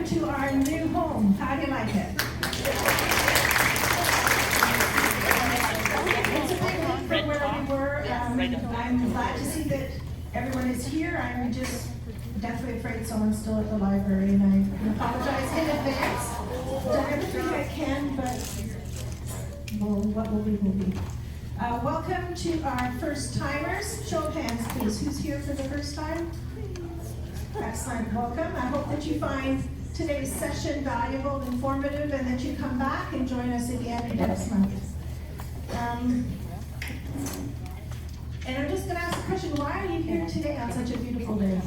welcome to our new home. How do you like it? It's a big leap from where we were. I'm glad to see that everyone is here. I'm just deathly afraid someone's still at the library, and I apologize in advance. Done everything I can, but what will be, will be. Welcome to our first timers. Show of hands, please. Who's here for the first time? Excellent, welcome. I hope that you find today's session valuable, informative, and that you come back and join us again next month. And I'm just going to ask the question, why are you here today on such a beautiful day?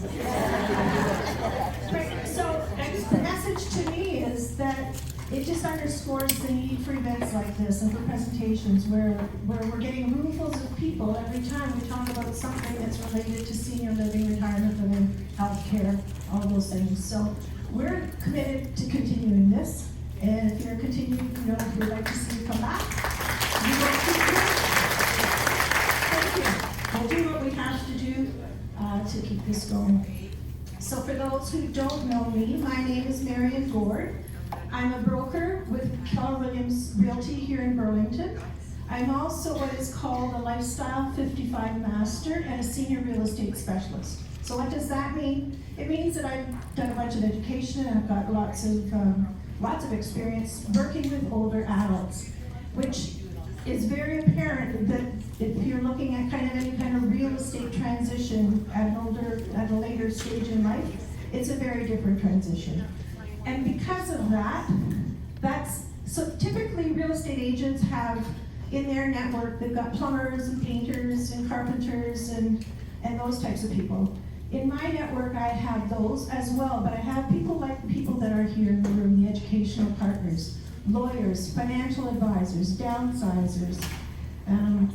Right, so the message to me is that it just underscores the need for events like this and for presentations where we're getting roomfuls of people every time we talk about something that's related to senior living, retirement living, healthcare, all those things. So we're committed to continuing this. And if you're continuing, if we'd like to see you come back, we will keep here. Thank you. We'll do what we have to do to keep this going. So for those who don't know me, my name is Marian Gord. I'm a broker with Keller Williams Realty here in Burlington. I'm also what is called a Lifestyle 55 Master and a Senior Real Estate Specialist. So what does that mean? It means that I've done a bunch of education and I've got lots of experience working with older adults, which is very apparent that if you're looking at any kind of real estate transition at a later stage in life, it's a very different transition. And because of that, so typically real estate agents have in their network, they've got plumbers and painters and carpenters and those types of people. In my network, I have those as well, but I have people like the people that are here in the room, the educational partners, lawyers, financial advisors, downsizers,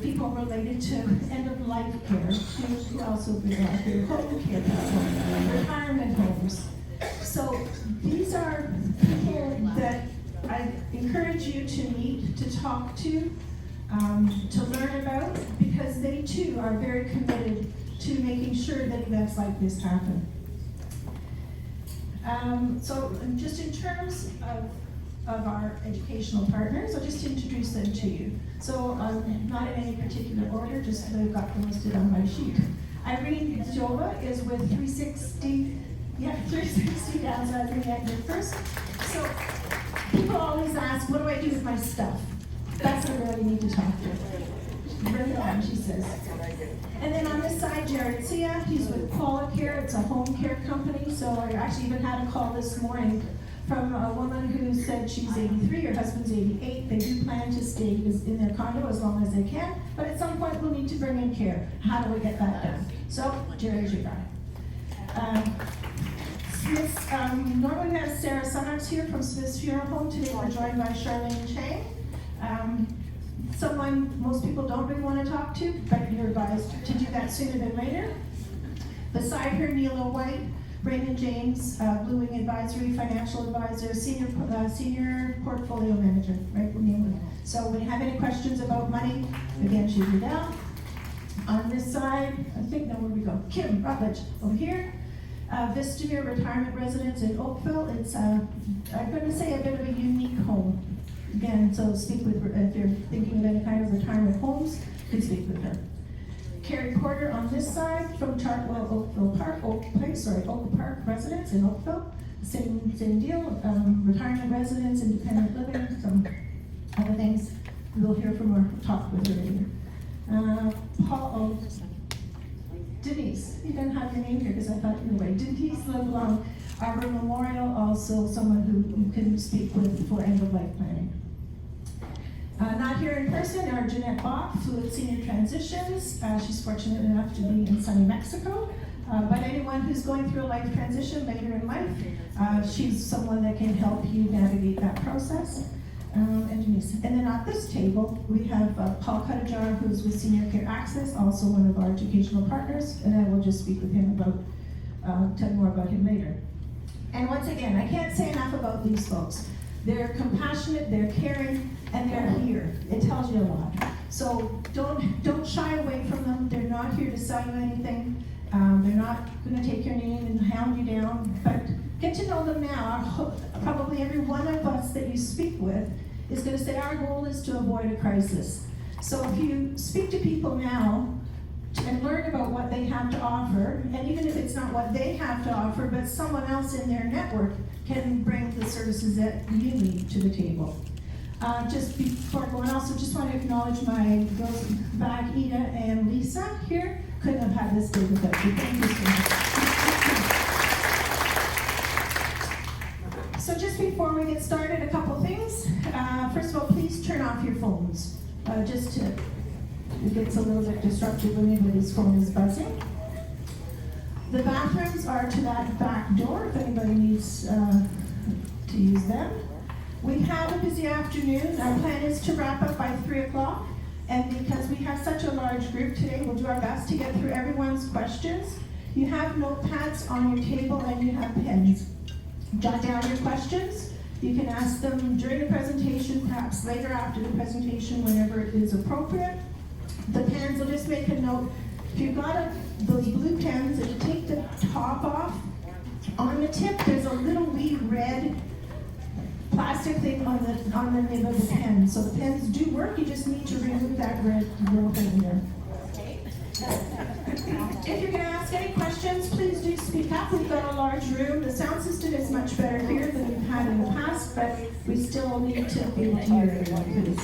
people related to end-of-life care, who also be out here, home care people, retirement homes. So these are people that I encourage you to meet, to talk to learn about, because they too are very committed to making sure that events like this happen. So just in terms of our educational partners, I'll just introduce them to you. So not in any particular order, just so I've got them listed on my sheet. Irene Jova is with 360 Downsizing at your first. So people always ask, what do I do with my stuff? That's the girl you need to talk to. Bring it on, she says. And then on this side, Jared Sia, he's with Qualicare. It's a home care company. So I actually even had a call this morning from a woman who said she's 83, her husband's 88. They do plan to stay in their condo as long as they can, but at some point we'll need to bring in care. How do we get that done? So Jared's your guy. Normally we have Sarah Sunners here from Smith's Funeral Home. Today we're joined by Charlene Chang. Someone most people don't really want to talk to, but you're advised to do that sooner than later. Beside her, Neela White, Raymond James, Blue Wing Advisory, Financial Advisor, Senior Portfolio Manager, right? So when you have any questions about money, again, she's your down. On this side, where we go? Kim Rutledge over here. Vistamere Retirement Residence in Oakville. It's, I'm going to say, a bit of a unique home. Again, so speak with her if you're thinking of any kind of retirement homes, you can speak with her. Carrie Porter on this side from Oak Park Residence in Oakville. Same deal, retirement residence, independent living, some other things. We'll hear from her, talk with her later. Denise, you didn't have your name here because I thought you were away. Denise Leblon, Arbor Memorial, also someone who you can speak with for end-of-life planning. Not here in person are Jeanette Bach, Fluid Senior Transitions. She's fortunate enough to be in sunny Mexico. But anyone who's going through a life transition later in life, she's someone that can help you navigate that process. And Denise. And then at this table, we have Paul Cutajar, who's with Senior Care Access, also one of our educational partners, and I will just speak with him about, tell you more about him later. And once again, I can't say enough about these folks. They're compassionate, they're caring, and they're here. It tells you a lot. So don't shy away from them. They're not here to sell you anything. They're not going to take your name and hound you down, but get to know them now. Probably every one of us that you speak with is going to say our goal is to avoid a crisis. So if you speak to people now and learn about what they have to offer, and even if it's not what they have to offer, but someone else in their network can bring the services that you need to the table. Just before going, I also just want to acknowledge my girls back, Ida and Lisa here. Couldn't have had this day without you. Thank you so much. So just before we get started, a couple things. First of all, please turn off your phones. It gets a little bit disruptive when anybody's phone is buzzing. The bathrooms are to that back door if anybody needs to use them. We have a busy afternoon. Our plan is to wrap up by 3 o'clock. And because we have such a large group today, we'll do our best to get through everyone's questions. You have notepads on your table and you have pens. Jot down your questions. You can ask them during the presentation, perhaps later after the presentation, whenever it is appropriate. The pens, will just make a note. If you've got those blue pens, and you take the top off, on the tip there's a little wee red plastic thing on the nib of the pen. So the pens do work, you just need to remove that red little thing there. If you're going to ask any questions, please do speak up. We've got a large room. The sound system is much better here than we've had in the past, but we still need to be able to hear everyone, please.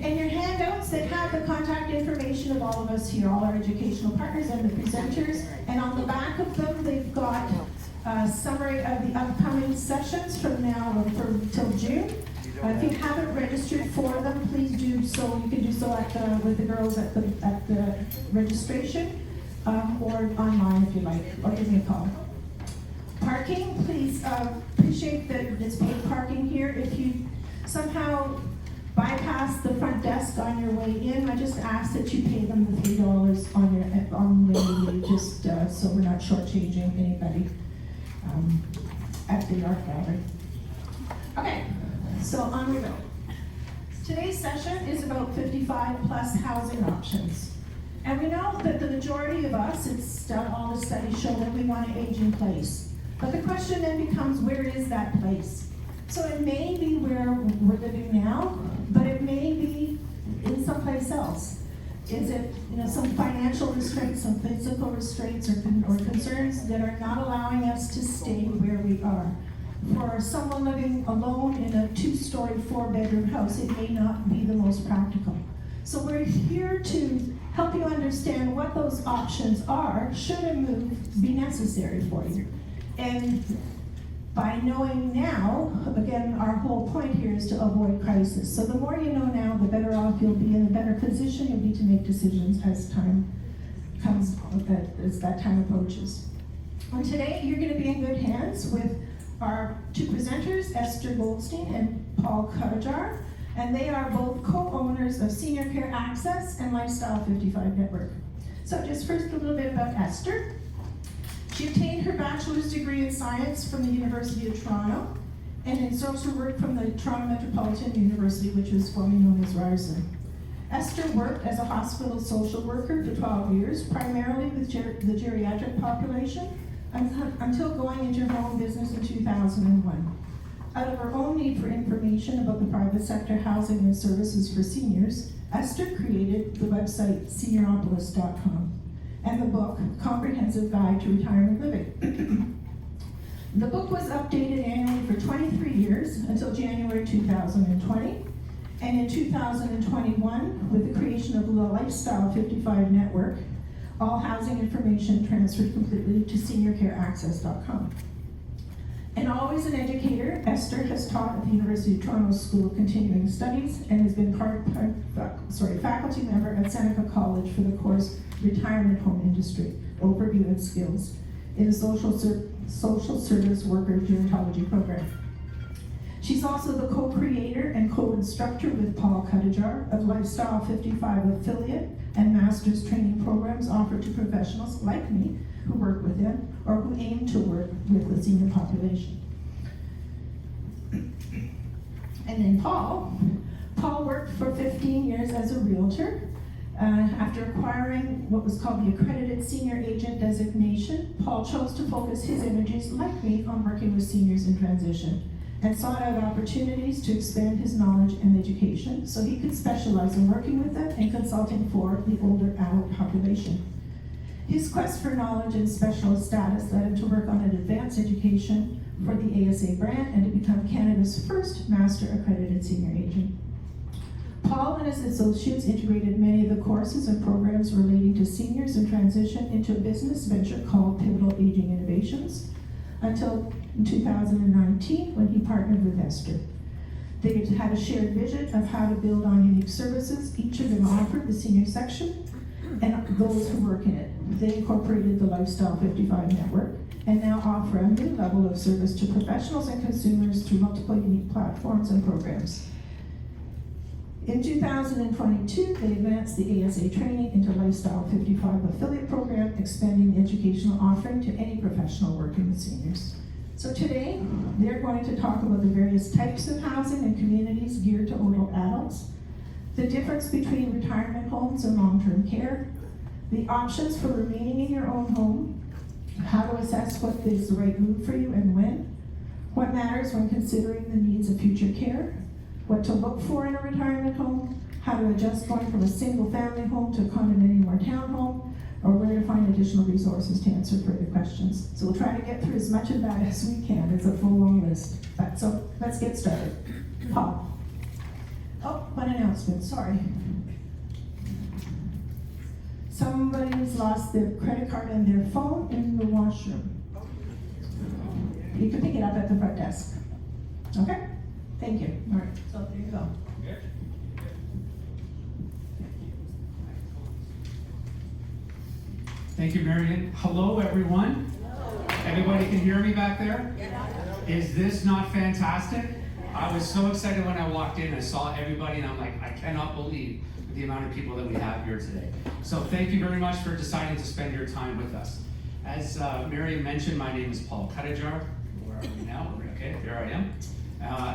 In your handouts, they have the contact information of all of us here, all our educational partners and the presenters. And on the back of them, they've got a summary of the upcoming sessions from now till June. If you haven't registered for them, please do so. You can do so with the girls at the registration or online if you like, or give me a call. Parking, please appreciate that it's paid parking here. If you somehow bypass the front desk on your way in, I just ask that you pay them the $3 on the way, just so we're not shortchanging anybody at the art gallery. Okay, so on we go. Today's session is about 55 plus housing options. And we know that the majority of us, all the studies show that we want an aging place. But the question then becomes, where is that place? So it may be where we're living now, but it may be in someplace else. Is it some financial restraints, some physical restraints, or concerns that are not allowing us to stay where we are? For someone living alone in a 2-story, 4-bedroom house, it may not be the most practical. So we're here to help you understand what those options are should a move be necessary for you. And by knowing now, again, our whole point here is to avoid crisis. So the more you know now, the better off you'll be, in a better position you'll be to make decisions as time comes, as that time approaches. And today, you're going to be in good hands with our 2 presenters, Esther Goldstein and Paul Cutajar, and they are both co-owners of Senior Care Access and Lifestyle 55 Network. So just first a little bit about Esther. She obtained her bachelor's degree in science from the University of Toronto and in social work from the Toronto Metropolitan University, which was formerly known as Ryerson. Esther worked as a hospital social worker for 12 years, primarily with the geriatric population, until going into her own business in 2001. Out of her own need for information about the private sector housing and services for seniors, Esther created the website senioropolis.com and the book, Comprehensive Guide to Retirement Living. The book was updated annually for 23 years until January 2020, and in 2021, with the creation of the Lifestyle 55 Network, all housing information transferred completely to seniorcareaccess.com. And always an educator, Esther has taught at the University of Toronto School of Continuing Studies and has been faculty member at Seneca College for the course Retirement Home Industry, Overview and Skills in the Social Service Worker Gerontology Program. She's also the co-creator and co-instructor with Paul Cutajar of Lifestyle 55 affiliate and master's training programs offered to professionals like me who work with him or who aim to work with the senior population. And then Paul worked for 15 years as a realtor After acquiring what was called the Accredited Senior Agent designation, Paul chose to focus his energies, like me, on working with seniors in transition, and sought out opportunities to expand his knowledge and education so he could specialize in working with them and consulting for the older adult population. His quest for knowledge and specialist status led him to work on an advanced education for the ASA brand and to become Canada's first Master Accredited Senior Agent. Paul and his associates integrated many of the courses and programs relating to seniors in transition into a business venture called Pivotal Aging Innovations until 2019 when he partnered with Esther. They had a shared vision of how to build on unique services. Each of them offered the senior section and those who work in it. They incorporated the Lifestyle 55 network and now offer a new level of service to professionals and consumers through multiple unique platforms and programs. In 2022, they advanced the ASA training into Lifestyle 55 affiliate program, expanding the educational offering to any professional working with seniors. So today, they're going to talk about the various types of housing and communities geared to older adults, the difference between retirement homes and long-term care, the options for remaining in your own home, how to assess what is the right move for you and when, what matters when considering the needs of future care, what to look for in a retirement home, how to adjust going from a single family home to a condominium or townhome, or where to find additional resources to answer further questions. So we'll try to get through as much of that as we can. It's a full long list. So let's get started. Paul. Oh, one announcement, sorry. Somebody's lost their credit card and their phone in the washroom. You can pick it up at the front desk. Okay? Thank you. All right, so there you go. Thank you, Marion. Hello, everyone. Hello. Everybody can hear me back there? Yeah. Is this not fantastic? I was so excited when I walked in. I saw everybody, and I'm like, I cannot believe the amount of people that we have here today. So thank you very much for deciding to spend your time with us. As Marion mentioned, my name is Paul Cutajar. Where are we now? Okay, there I am.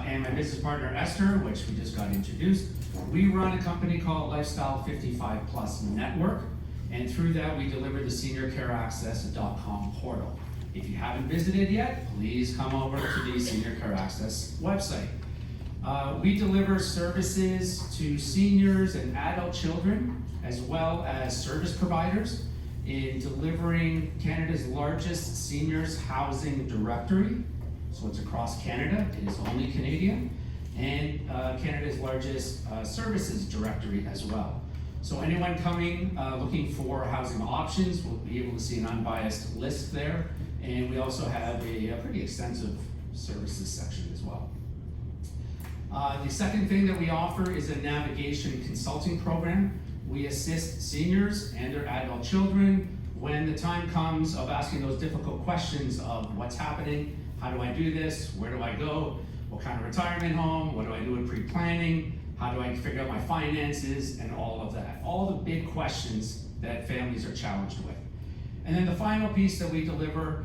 And my business partner, Esther, which we just got introduced. We run a company called Lifestyle 55 Plus Network, and through that we deliver the seniorcareaccess.com portal. If you haven't visited yet, please come over to the Senior Care Access website. We deliver services to seniors and adult children, as well as service providers, in delivering Canada's largest seniors housing directory. So it's across Canada, it is only Canadian, and Canada's largest services directory as well. So anyone coming looking for housing options will be able to see an unbiased list there, and we also have a pretty extensive services section as well. The second thing that we offer is a navigation consulting program. We assist seniors and their adult children when the time comes of asking those difficult questions of what's happening. How do I do this? Where do I go? What kind of retirement home? What do I do in pre-planning? How do I figure out my finances and all of that? All the big questions that families are challenged with. And then the final piece that we deliver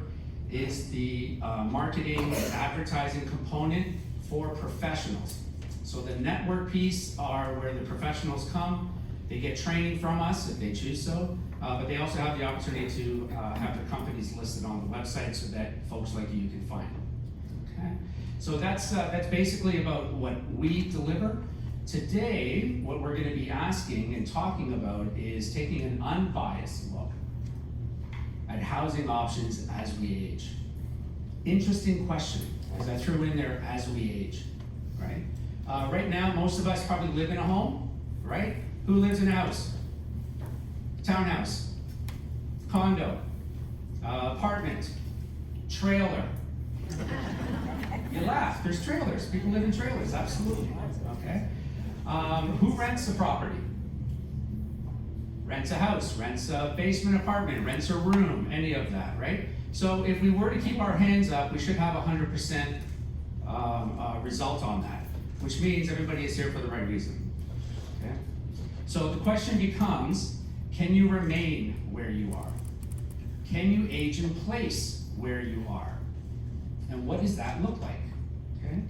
is the marketing and advertising component for professionals. So the network piece are where the professionals come. They get training from us if they choose so. But they also have the opportunity to have their companies listed on the website so that folks like you can find them. Okay? So that's basically about what we deliver. Today, what we're going to be asking and talking about is taking an unbiased look at housing options as we age. Interesting question, as I threw in there, as we age, right? Right now, most of us probably live in a home, right? Who lives in a house? Townhouse, condo, apartment, trailer. You laugh, there's trailers. People live in trailers, absolutely. Okay. Who rents a property? Rents a house, rents a basement apartment, rents a room, any of that, right? So if we were to keep our hands up, we should have 100% result on that, which means everybody is here for the right reason. Okay. So the question becomes, can you remain where you are? Can you age in place where you are? And what does that look like? Okay?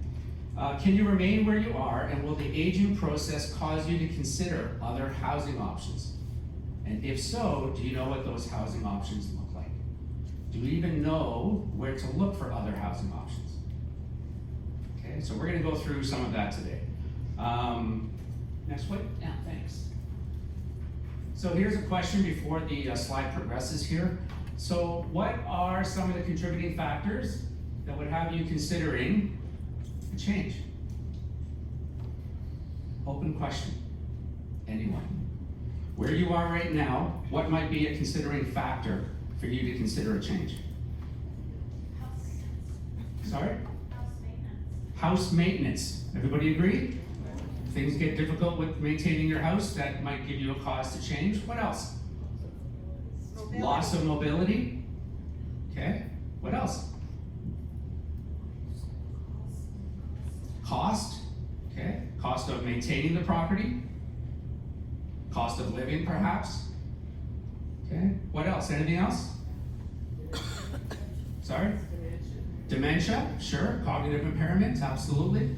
Can you remain where you are, and will the aging process cause you to consider other housing options? And if so, do you know what those housing options look like? Do you even know where to look for other housing options? Okay, so we're going to go through some of that today. Next one? Yeah, thanks. So here's a question before the slide progresses here. So what are some of the contributing factors that would have you considering a change? Open question. Anyone? Where you are right now, what might be a considering factor for you to consider a change? House maintenance. Sorry? House maintenance. House maintenance. Everybody agree? Things get difficult with maintaining your house, that might give you a cause to change. What else? Mobility. Loss of mobility. Okay. What else? Cost. Okay. Cost of maintaining the property. Cost of living, perhaps. Okay. What else? Anything else? Sorry? Dementia. Sure. Cognitive impairment. Absolutely.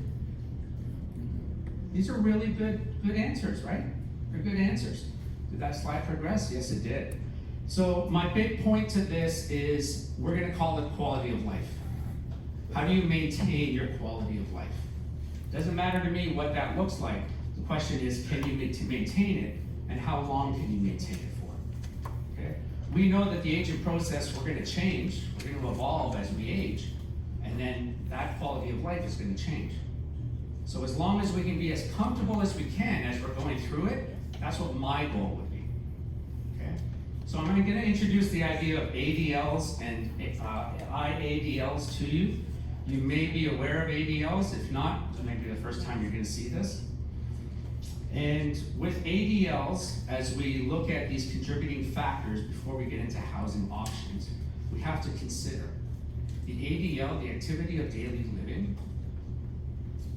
These are really good answers, right? They're good answers. Did that slide progress? Yes, it did. So my big point to this is we're going to call it quality of life. How do you maintain your quality of life? Doesn't matter to me what that looks like. The question is, can you maintain it, and how long can you maintain it for? Okay? We know that the aging process, we're going to change. We're going to evolve as we age, and then that quality of life is going to change. So as long as we can be as comfortable as we can as we're going through it, that's what my goal would be. Okay? So I'm going to introduce the idea of ADLs and IADLs to you. You may be aware of ADLs. If not, this may be the first time you're going to see this. And with ADLs, as we look at these contributing factors before we get into housing options, we have to consider the ADL, the activity of daily living.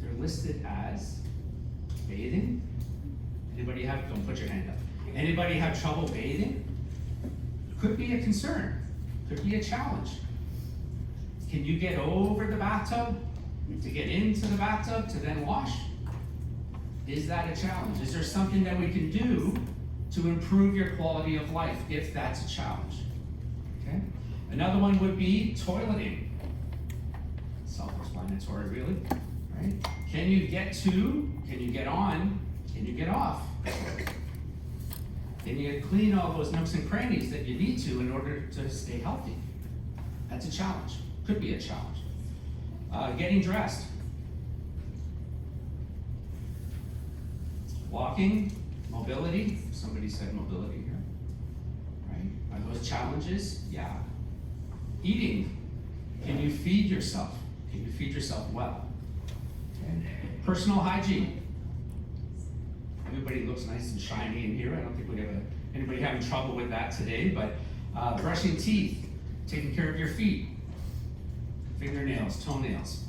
They're listed as bathing. Anybody have, don't put your hand up. Anybody have trouble bathing? Could be a concern, could be a challenge. Can you get over the bathtub to get into the bathtub to then wash? Is that a challenge? Is there something that we can do to improve your quality of life if that's a challenge? Okay. Another one would be toileting. Self-explanatory, really, right? Can you get to, can you get on, can you get off? Can you clean all those nooks and crannies that you need to in order to stay healthy? That's a challenge. Could be a challenge. Getting dressed. Walking, mobility. Somebody said mobility here, right? Are those challenges? Yeah. Eating. Can you feed yourself? Can you feed yourself well? Okay. Personal hygiene. Everybody looks nice and shiny in here. I don't think we have anybody having trouble with that today, but brushing teeth, taking care of your feet, fingernails, toenails,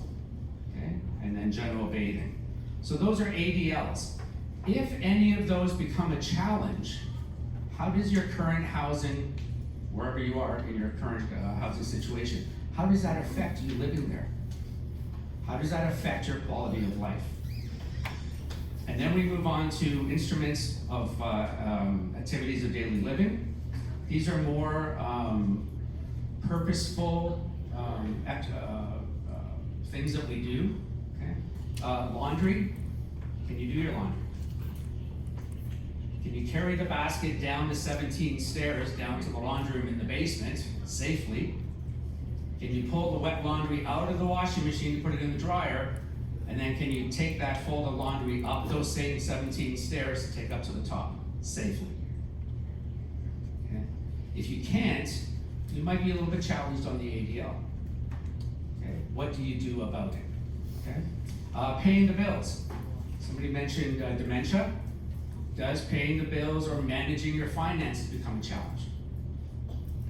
okay? And then general bathing. So those are ADLs. If any of those become a challenge, how does your current housing, wherever you are in your current housing situation, how does that affect you living there? How does that affect your quality of life? And then we move on to instruments of activities of daily living. These are more purposeful things that we do. Okay. Laundry. Can you do your laundry? Can you carry the basket down the 17 stairs down to the laundry room in the basement safely? Can you pull the wet laundry out of the washing machine to put it in the dryer? And then can you take that fold of laundry up those same 17 stairs to take up to the top safely? Okay. If you can't, you might be a little bit challenged on the ADL. Okay. What do you do about it? Okay. Paying the bills. Somebody mentioned dementia. Does paying the bills or managing your finances become a challenge?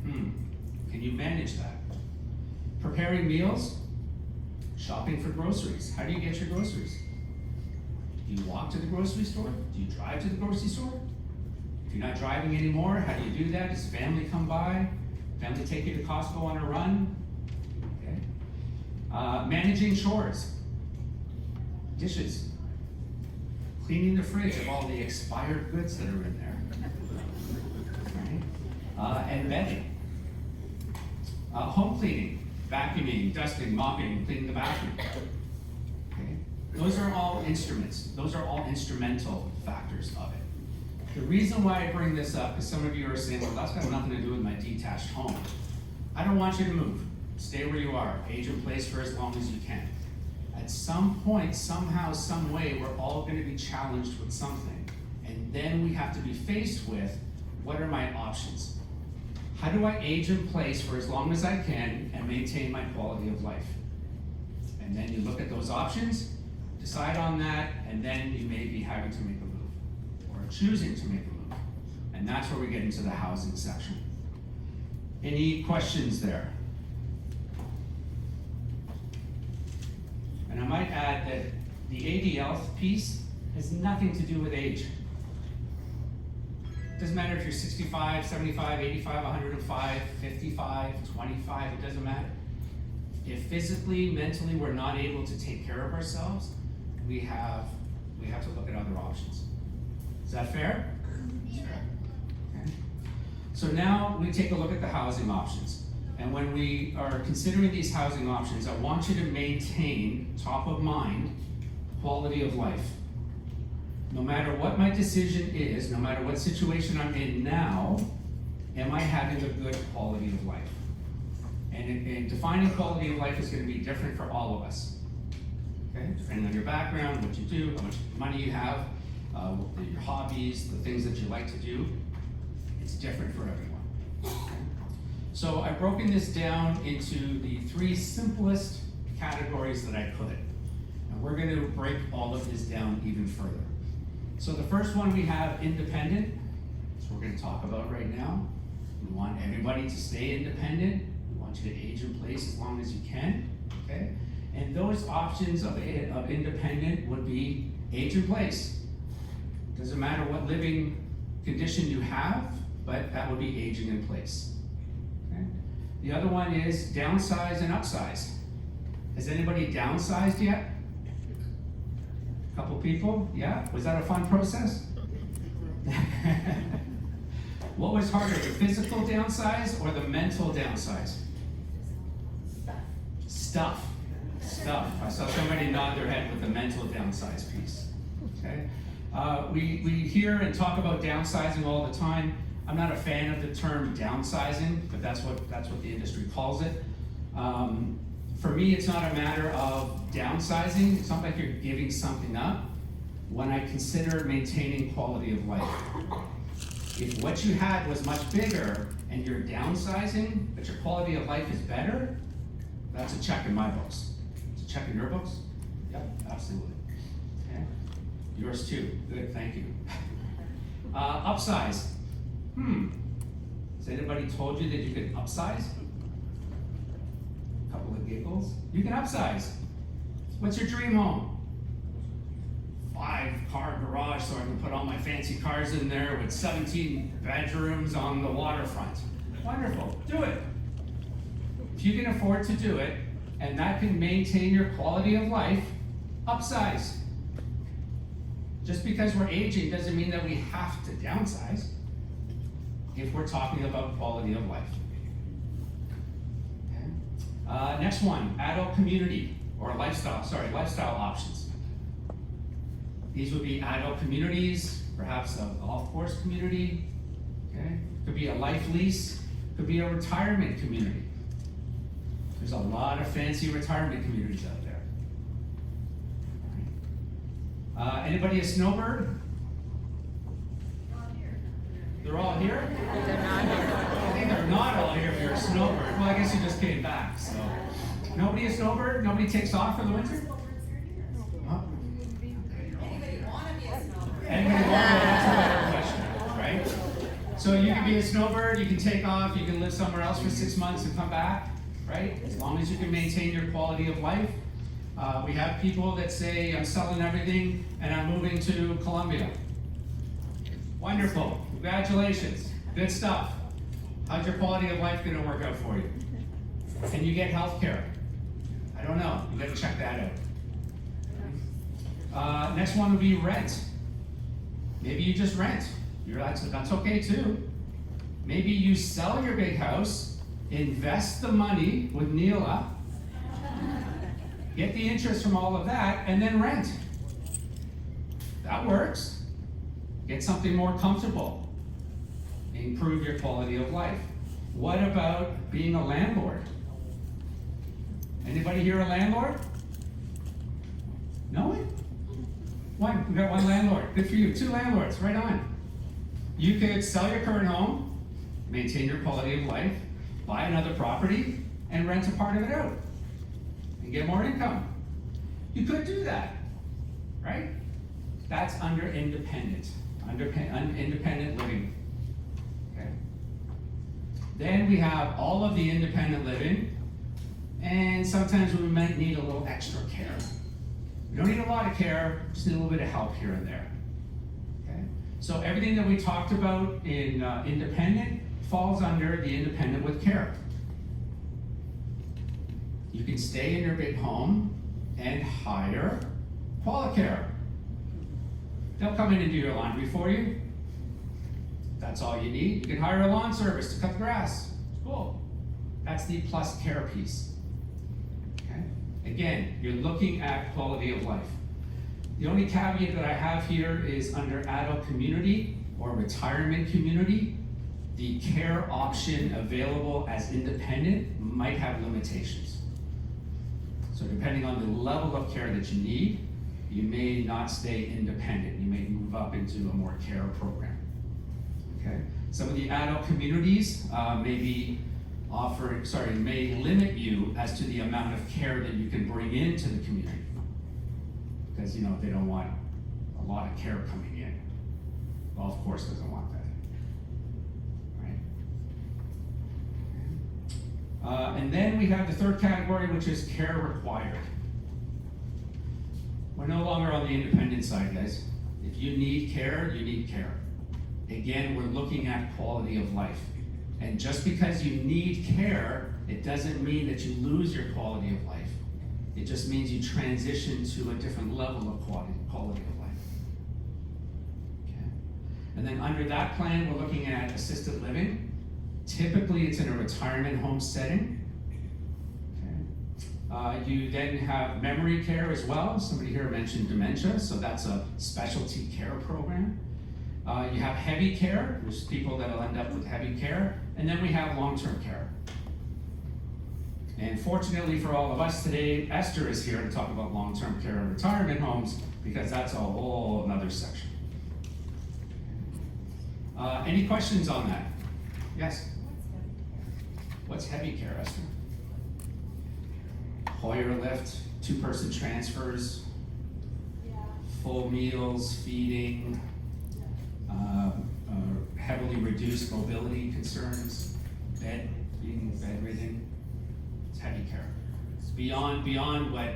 Can you manage that? Preparing meals, shopping for groceries. How do you get your groceries? Do you walk to the grocery store? Do you drive to the grocery store? If you're not driving anymore, how do you do that? Does family come by? Family take you to Costco on a run? Okay. Managing chores. dishes, cleaning the fridge of all the expired goods that are in there, right? And bedding. Home cleaning, vacuuming, dusting, mopping, cleaning the bathroom. Okay? Those are all instruments. Those are all instrumental factors of it. The reason why I bring this up is some of you are saying, well, that's got nothing to do with my detached home. I don't want you to move. Stay where you are. Age in place for as long as you can. At some point, somehow, some way, we're all going to be challenged with something. And then we have to be faced with, what are my options? How do I age in place for as long as I can and maintain my quality of life? And then you look at those options, decide on that, and then you may be having to make a move, or choosing to make a move. And that's where we get into the housing section. Any questions there? And I might add that the ADL piece has nothing to do with age. Doesn't matter if you're 65, 75, 85, 105, 55, 25, it doesn't matter. If physically, mentally, we're not able to take care of ourselves, we have to look at other options. Is that fair? Yeah. Okay. So now we take a look at the housing options. And when we are considering these housing options, I want you to maintain top of mind quality of life. No matter what my decision is, no matter what situation I'm in now, am I having a good quality of life? And defining quality of life is going to be different for all of us. Okay? Depending on your background, what you do, how much money you have, your hobbies, the things that you like to do, it's different for everyone. Okay? So I've broken this down into the 3 simplest categories that I could. And we're going to break all of this down even further. So the first one we have independent. That's what we're going to talk about right now. We want everybody to stay independent. We want you to age in place as long as you can. Okay? And those options of independent would be age in place. Doesn't matter what living condition you have, but that would be aging in place. Okay? The other one is downsize and upsize. Has anybody downsized yet? Couple people? Yeah? Was that a fun process? What was harder, the physical downsize or the mental downsize? Stuff. I saw somebody nod their head with the mental downsize piece. Okay? We hear and talk about downsizing all the time. I'm not a fan of the term downsizing, but that's what the industry calls it. For me, it's not a matter of downsizing. It's not like you're giving something up. When I consider maintaining quality of life, if what you had was much bigger and you're downsizing, but your quality of life is better, that's a check in my books. It's a check in your books? Yep, absolutely. Okay. Yours too. Good, thank you. Upsize. Has anybody told you that you can upsize? Couple of giggles. You can upsize. What's your dream home? 5-car garage so I can put all my fancy cars in there with 17 bedrooms on the waterfront. Wonderful. Do it. If you can afford to do it, and that can maintain your quality of life, upsize. Just because we're aging doesn't mean that we have to downsize if we're talking about quality of life. Next one, adult community or lifestyle options. These would be adult communities, perhaps a golf course community, okay? Could be a life lease, could be a retirement community. There's a lot of fancy retirement communities out there. Anybody a snowbird? They're all here? They're not here. I think they're not all here if you're a snowbird. Well, I guess you just came back, so. Nobody a snowbird? Nobody takes off for the winter? Huh? Anybody want to be a snowbird? Anybody want to? That's a better question, right? So you can be a snowbird, you can take off, you can live somewhere else for 6 months and come back, right? As long as you can maintain your quality of life. We have people that say, I'm selling everything and I'm moving to Colombia. Wonderful, congratulations, good stuff. How's your quality of life gonna work out for you? Can you get health care? I don't know, you gotta check that out. Next one would be rent. Maybe you just rent. That's okay too. Maybe you sell your big house, invest the money with Neela, get the interest from all of that, and then rent. That works. Get something more comfortable. Improve your quality of life. What about being a landlord? Anybody here a landlord? No one? One. We got one landlord. Good for you. 2 landlords. Right on. You could sell your current home, maintain your quality of life, buy another property, and rent a part of it out and get more income. You could do that, right? That's under independent living. Okay. Then we have all of the independent living, and sometimes we might need a little extra care. We don't need a lot of care, just need a little bit of help here and there. Okay? So everything that we talked about in independent falls under the independent with care. You can stay in your big home and hire Qualicare. They'll come in and do your laundry for you. That's all you need. You can hire a lawn service to cut the grass. Cool. That's the plus care piece. Okay? Again, you're looking at quality of life. The only caveat that I have here is under adult community or retirement community, the care option available as independent might have limitations. So depending on the level of care that you need, you may not stay independent. You may move up into a more care program. Okay? Some of the adult communities may limit you as to the amount of care that you can bring into the community. Because, they don't want a lot of care coming in. Golf course doesn't want that. Right? And then we have the third category, which is care required. We're no longer on the independent side, guys. If you need care, you need care. Again, we're looking at quality of life. And just because you need care, it doesn't mean that you lose your quality of life. It just means you transition to a different level of quality of life. Okay. And then under that plan, we're looking at assisted living. Typically, it's in a retirement home setting. You then have memory care as well. Somebody here mentioned dementia, so that's a specialty care program. You have heavy care, there's people that will end up with heavy care, and then we have long-term care. And fortunately for all of us today, Esther is here to talk about long-term care and retirement homes, because that's a whole another section. Any questions on that? Yes? What's heavy care, Esther? Hoyer lift, 2-person transfers, full meals, feeding, heavily reduced mobility concerns, being bedridden. It's heavy care. It's beyond what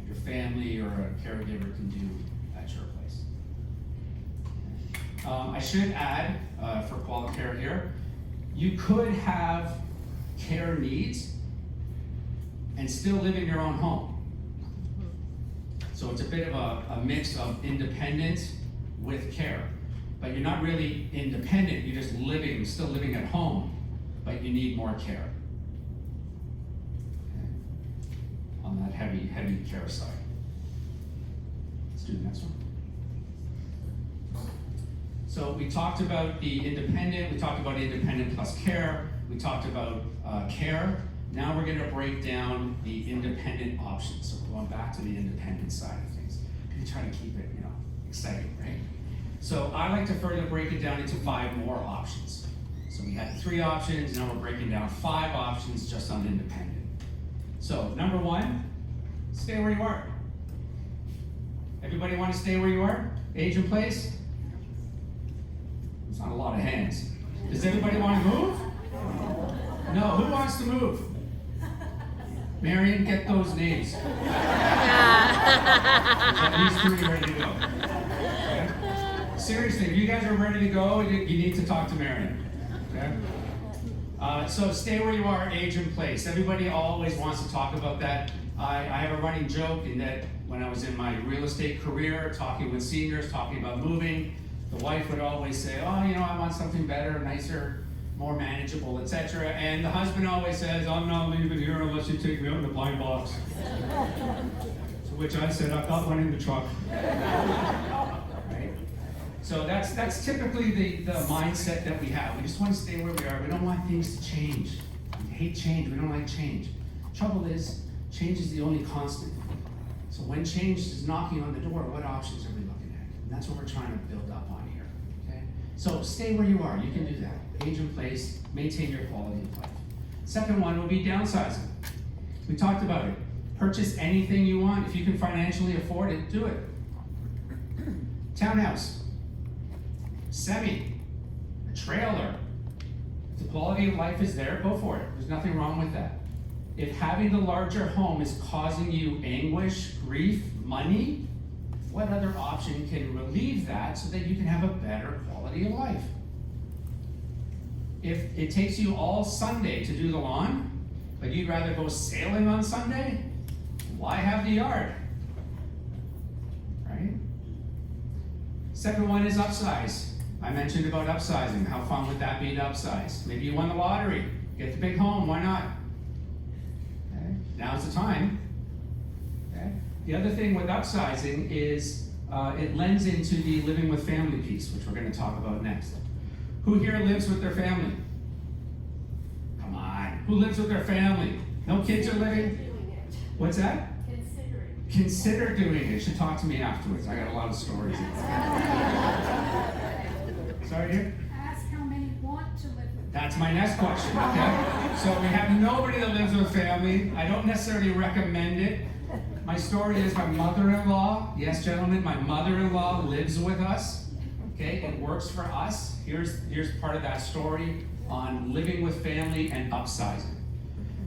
your family or a caregiver can do at your place. I should add, for Qualicare here, you could have care needs and still live in your own home. So it's a bit of a mix of independent with care. But you're not really independent, you're just still living at home, but you need more care. Okay. On that heavy care side. Let's do the next one. So we talked about the independent, we talked about independent plus care, we talked about care. Now we're going to break down the independent options. So we're going back to the independent side of things. We try to keep it, exciting, right? So I like to further break it down into 5 more options. So we had 3 options, now we're breaking down 5 options just on independent. So number 1, stay where you are. Everybody want to stay where you are? Age and place? It's not a lot of hands. Does everybody want to move? No, who wants to move? Marion, get those names. There's at least 3 ready to go. Okay? Seriously, if you guys are ready to go, you need to talk to Marion. Okay? So stay where you are, age and place. Everybody always wants to talk about that. I have a running joke in that when I was in my real estate career, talking with seniors, talking about moving, the wife would always say, oh, you know, I want something better, nicer, more manageable, etc. And the husband always says, I'm not leaving here unless you take me out in the blind box. To which I said, I've got one in the truck. Right? So that's typically the mindset that we have. We just want to stay where we are. We don't want things to change. We hate change. We don't like change. Trouble is, change is the only constant. So when change is knocking on the door, what options are we looking at? And that's what we're trying to build up on here. Okay? So stay where you are. You can do that. Age and place, maintain your quality of life. Second one will be downsizing. We talked about it. Purchase anything you want. If you can financially afford it, do it. Townhouse, semi, a trailer. If the quality of life is there, go for it. There's nothing wrong with that. If having the larger home is causing you anguish, grief, money, what other option can relieve that so that you can have a better quality of life? If it takes you all Sunday to do the lawn, but you'd rather go sailing on Sunday, why have the yard? Right? Second one is upsize. I mentioned about upsizing. How fun would that be to upsize? Maybe you won the lottery. Get the big home. Why not? Okay. Now's the time. Okay. The other thing with upsizing is it lends into the living with family piece, which we're going to talk about next. Who here lives with their family? Come on. Who lives with their family? No kids are living? What's that? Consider doing it. You should talk to me afterwards. I got a lot of stories. Sorry, dear? Ask how many want to live with. That's my next question, okay? So we have nobody that lives with family. I don't necessarily recommend it. My story is my mother-in-law. Yes, gentlemen, my mother-in-law lives with us. Okay, it works for us. Here's part of that story on living with family and upsizing.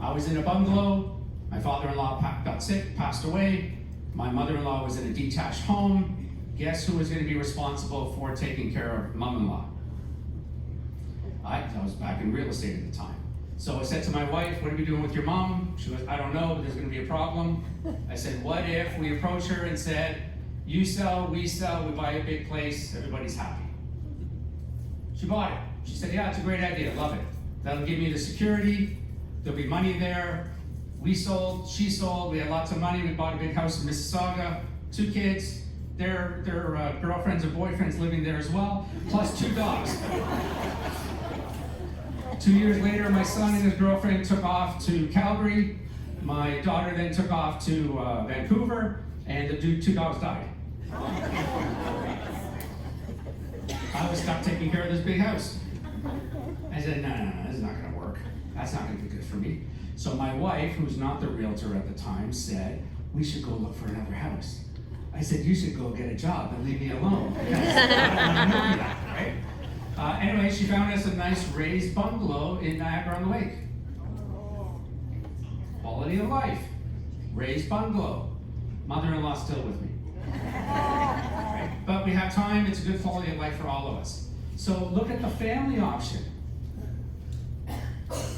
I was in a bungalow. My father-in-law got sick, passed away. My mother-in-law was in a detached home. Guess who was going to be responsible for taking care of mom-in-law? I was back in real estate at the time. So I said to my wife, what are we doing with your mom? She goes, I don't know, but there's going to be a problem. I said, what if we approach her and said, you sell, we buy a big place, everybody's happy. She bought it. She said, yeah, it's a great idea, love it. That'll give me the security, there'll be money there. We sold, she sold, we had lots of money, we bought a big house in Mississauga, 2 kids, their girlfriends or boyfriends living there as well, plus 2 dogs. 2 years later, my son and his girlfriend took off to Calgary. My daughter then took off to Vancouver, and the 2 dogs died. I was stuck taking care of this big house. I said, no, this is not going to work. That's not going to be good for me. So my wife, who's not the realtor at the time, said, we should go look for another house. I said, you should go get a job and leave me alone. Because I don't want to know that, right? Anyway, she found us a nice raised bungalow in Niagara-on-the-Lake. Quality of life. Raised bungalow. Mother-in-law still with me. Right? But we have time, it's a good quality of life for all of us. So look at the family option.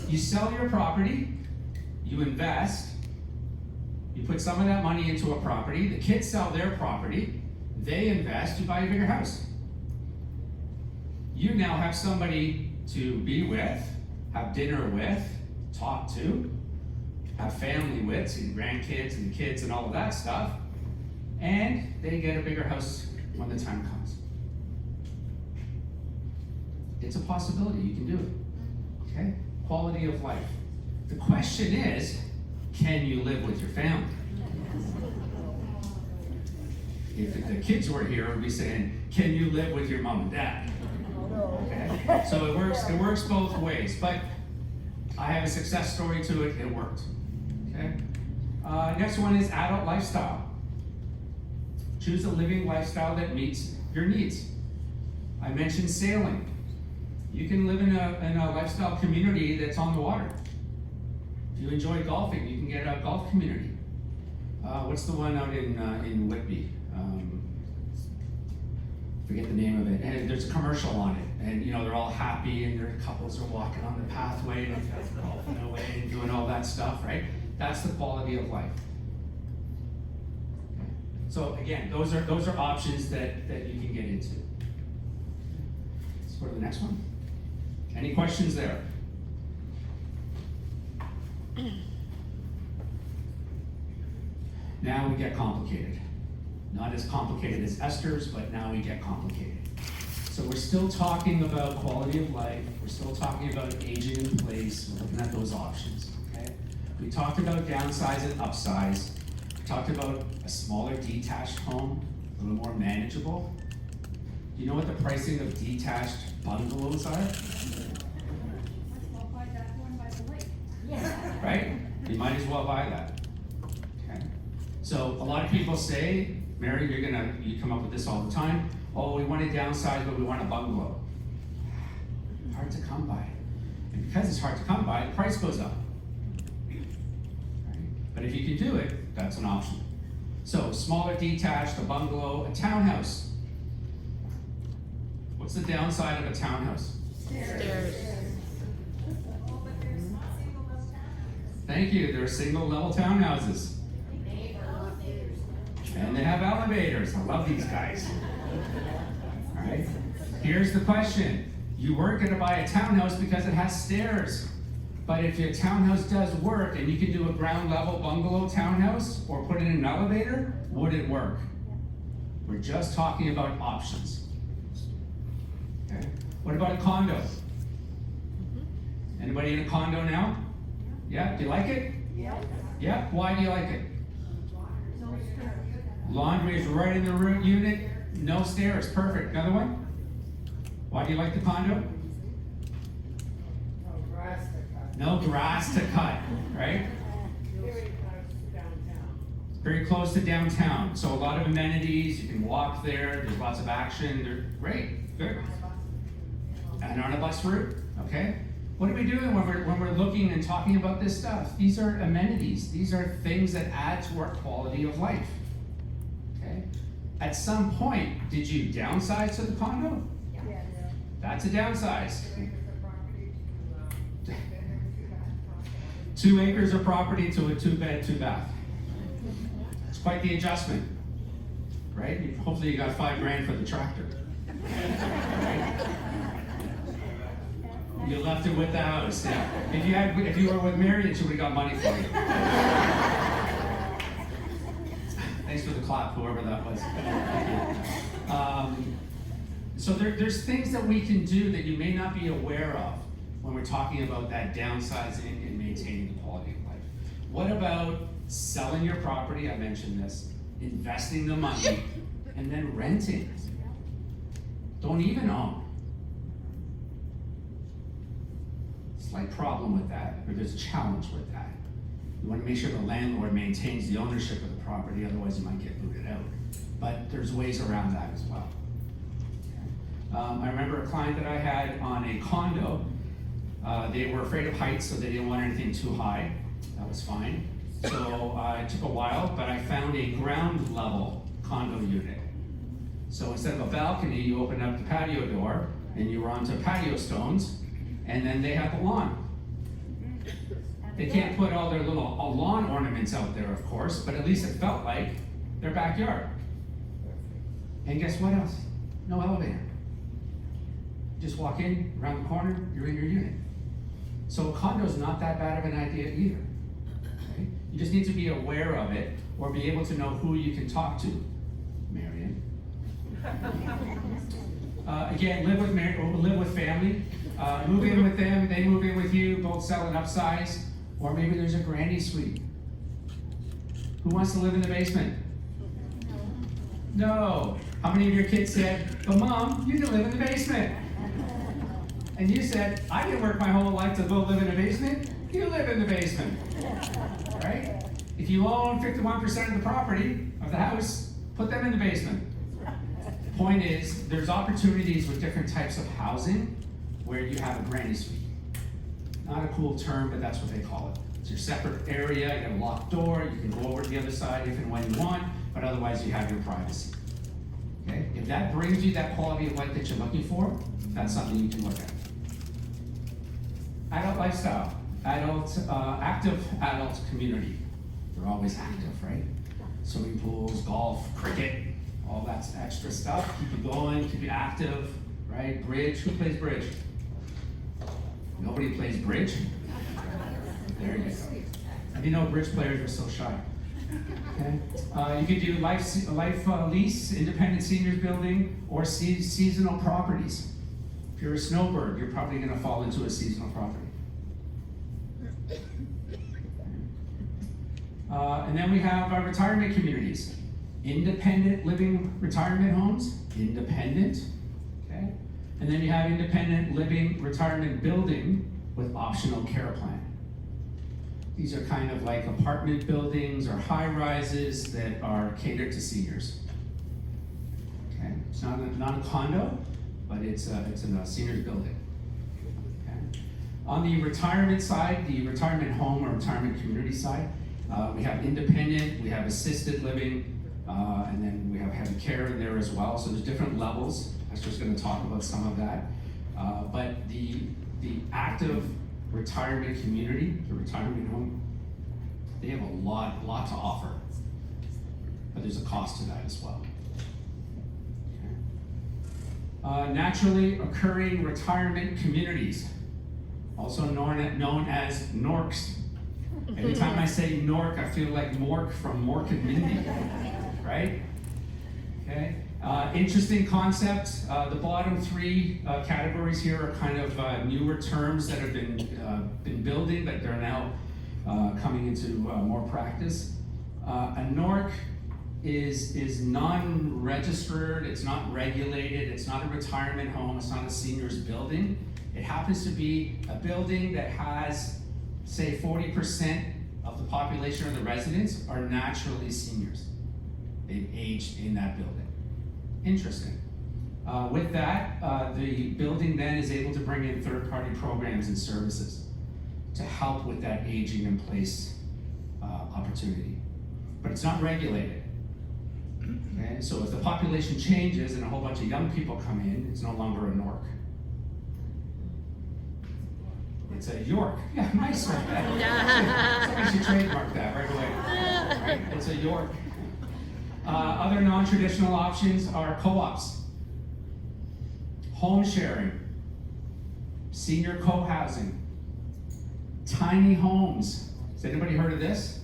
You sell your property, you invest, you put some of that money into a property, the kids sell their property, they invest, you buy a bigger house. You now have somebody to be with, have dinner with, talk to, have family with, see the grandkids and the kids and all of that stuff, and they get a bigger house when the time comes. It's a possibility, you can do it, okay? Quality of life. The question is, can you live with your family? If the kids were here, we'd be saying, can you live with your mom and dad? Okay? So it works both ways, but I have a success story to it, it worked. Okay? Next one is adult lifestyle. Choose a living lifestyle that meets your needs. I mentioned sailing. You can live in a lifestyle community that's on the water. If you enjoy golfing, you can get a golf community. What's the one out in Whitby? forget the name of it, and there's a commercial on it, and you know, they're all happy, and their couples are walking on the pathway, and golfing away, and doing all that stuff, right? That's the quality of life. Okay. So again, those are options that you can get into. Let's go to the next one. Any questions there? Now we get complicated. Not as complicated as Esther's, but now we get complicated. So we're still talking about quality of life. We're still talking about aging in place. We're looking at those options, okay? We talked about downsize and upsize. We talked about a smaller detached home, a little more manageable. Do you know what the pricing of detached bungalows are? Let's well buy that one by the lake. Right? You might as well buy that. Okay? So a lot of people say, Mary, you come up with this all the time. Oh, we want to downsize, but we want a bungalow. Hard to come by. And because it's hard to come by, the price goes up. Right? But if you can do it, that's an option. So smaller detached, a bungalow, a townhouse. What's the downside of a townhouse? Stairs. Oh, but there's not single level townhouses. Thank you, there are single level townhouses. And they have elevators. I love these guys. All right. Here's the question. You weren't going to buy a townhouse because it has stairs. But if your townhouse does work and you can do a ground level bungalow townhouse or put in an elevator, would it work? We're just talking about options. Okay. What about a condo? Anybody in a condo now? Yeah? Do you like it? Yeah? Why do you like it? Laundry is right in the room unit, no stairs, perfect. Another one? Why do you like the condo? No grass to cut, right? Very close to downtown. So a lot of amenities, you can walk there, there's lots of action, they're great, good. And on a bus route, okay? What are we doing when we're looking and talking about this stuff? These are amenities. These are things that add to our quality of life. Okay? At some point, did you downsize to the condo? Yes. That's a downsize. 2 acres of property to a 2-bed, 2-bath. It's quite the adjustment, right? Hopefully you got $5,000 for the tractor. Right? You left it with the house. Yeah. If you were with Mary, she would have got money for you. Thanks for the clap, whoever that was. So there's things that we can do that you may not be aware of when we're talking about that downsizing and maintaining the quality of life. What about selling your property? I mentioned this. Investing the money and then renting. Don't even own. Slight problem with that, or there's a challenge with that. You want to make sure the landlord maintains the ownership of the property, otherwise you might get booted out. But there's ways around that as well. Okay. I remember a client that I had on a condo. They were afraid of heights, so they didn't want anything too high. That was fine. So it took a while, but I found a ground level condo unit. So instead of a balcony, you open up the patio door, and you were onto patio stones, and then they have the lawn. They can't put all their little lawn ornaments out there, of course, but at least it felt like their backyard. And guess what else? No elevator. Just walk in, around the corner, you're in your unit. So a condo's not that bad of an idea either. Okay? You just need to be aware of it, or be able to know who you can talk to. Marion. Again, live with family. Move in with them, they move in with you, both sell and upsize. Or maybe there's a granny suite. Who wants to live in the basement? No. How many of your kids said, but Mom, you can live in the basement? And you said, I didn't work my whole life to go live in a basement. You live in the basement. Right? If you own 51% of the property of the house, put them in the basement. The point is, there's opportunities with different types of housing where you have a granny suite. Not a cool term, but that's what they call it. It's your separate area, you have a locked door, you can go over to the other side if and when you want, but otherwise you have your privacy. Okay? If that brings you that quality of life that you're looking for, that's something you can look at. Adult lifestyle, active adult community. They're always active, right? Swimming pools, golf, cricket, all that extra stuff. Keep you going, keep you active, right? Bridge, who plays bridge? Nobody plays bridge? There you go. I didn't know bridge players were so shy. Okay. You could do life lease, independent seniors building, or seasonal properties. If you're a snowbird, you're probably going to fall into a seasonal property. And then we have our retirement communities. Independent living retirement homes, independent, okay? And then you have independent living retirement building with optional care plan. These are kind of like apartment buildings or high rises that are catered to seniors. Okay, it's not a condo, but it's in a seniors building. Okay. On the retirement side, the retirement home or retirement community side, we have independent, we have assisted living, and then we have heavy care in there as well. So there's different levels. Esther's going to talk about some of that. But the active retirement community, the retirement home, they have a lot to offer. But there's a cost to that as well. Okay. Naturally occurring retirement communities, also known as NORCs. Every time I say NORC, I feel like Mork from Mork and Mindy, right? Okay. Interesting concept. The bottom three categories here are kind of newer terms that have been building, but they're now coming into more practice. A NORC is non-registered, it's not regulated, it's not a retirement home, it's not a seniors building. It happens to be a building that has, say, 40% of the population or the residents are naturally seniors. They've aged in that building. Interesting. With that, the building then is able to bring in third-party programs and services to help with that aging in place opportunity. But it's not regulated. Okay? So if the population changes and a whole bunch of young people come in, it's no longer a NORC. It's a York. Yeah, nice one. Somebody should trademark that right away. Right? It's a York. Other non-traditional options are co-ops, home sharing, senior co-housing, tiny homes. Has anybody heard of this?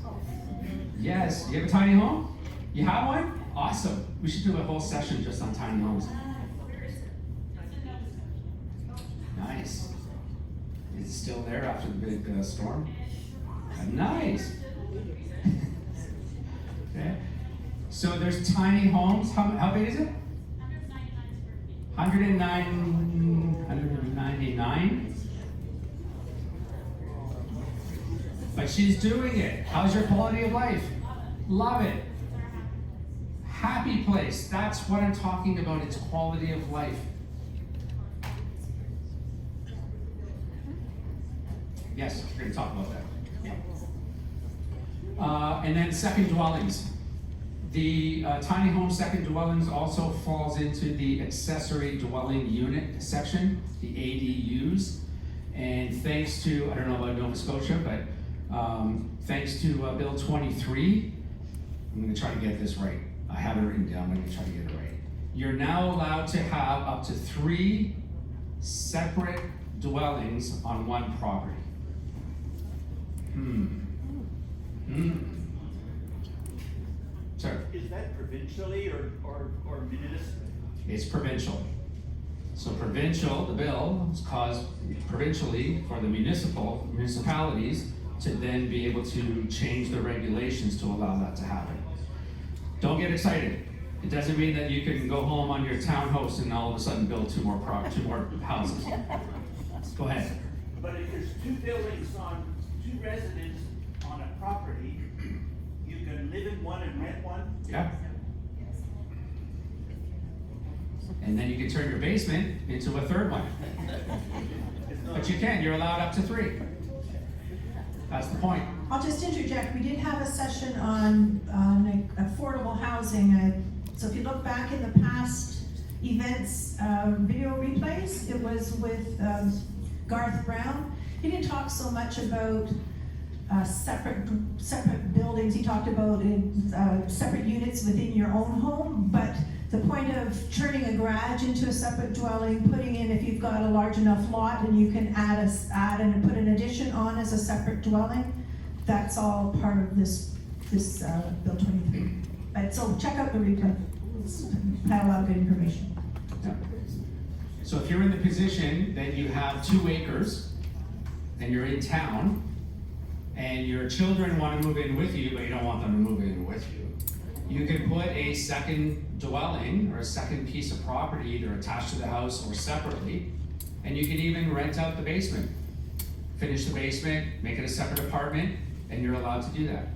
Yes. You have a tiny home? You have one? Awesome. We should do a whole session just on tiny homes. Nice. Is it still there after the big storm? Nice. Okay. So there's tiny homes. How big is it? 199. But she's doing it. How's your quality of life? Love it. Happy place. That's what I'm talking about. It's quality of life. Yes, we're going to talk about that. And then second dwellings. The tiny home second dwellings also falls into the accessory dwelling unit section, the ADUs. And thanks to, I don't know about Nova Scotia, but thanks to Bill 23, I'm going to try to get this right. I have it written down, I'm going to try to get it right. You're now allowed to have up to 3 separate dwellings on one property. Sir? Is that provincially or municipally? It's provincial. So provincial, the bill is caused provincially for the municipalities to then be able to change the regulations to allow that to happen. Don't get excited. It doesn't mean that you can go home on your townhouse and all of a sudden build 2 more houses. Go ahead. But if there's 2 buildings on 2 residents on a property, you can live in one and rent one? Yeah. And then you can turn your basement into a 3rd one. But you can, you're allowed up to 3. That's the point. I'll just interject, we did have a session on affordable housing So if you look back in the past events, video replays, it was with Garth Brown. He didn't talk so much about separate buildings. He talked about separate units within your own home, but the point of turning a garage into a separate dwelling, putting in, if you've got a large enough lot and you can add and put an addition on as a separate dwelling, that's all part of this Bill 23. But so check out the replay. It's had a lot of good information. Yeah. So if you're in the position that you have 2 acres and you're in town and your children want to move in with you, but you don't want them to move in with you, you can put a second dwelling or a second piece of property either attached to the house or separately, and you can even rent out the basement. Finish the basement, make it a separate apartment, and you're allowed to do that.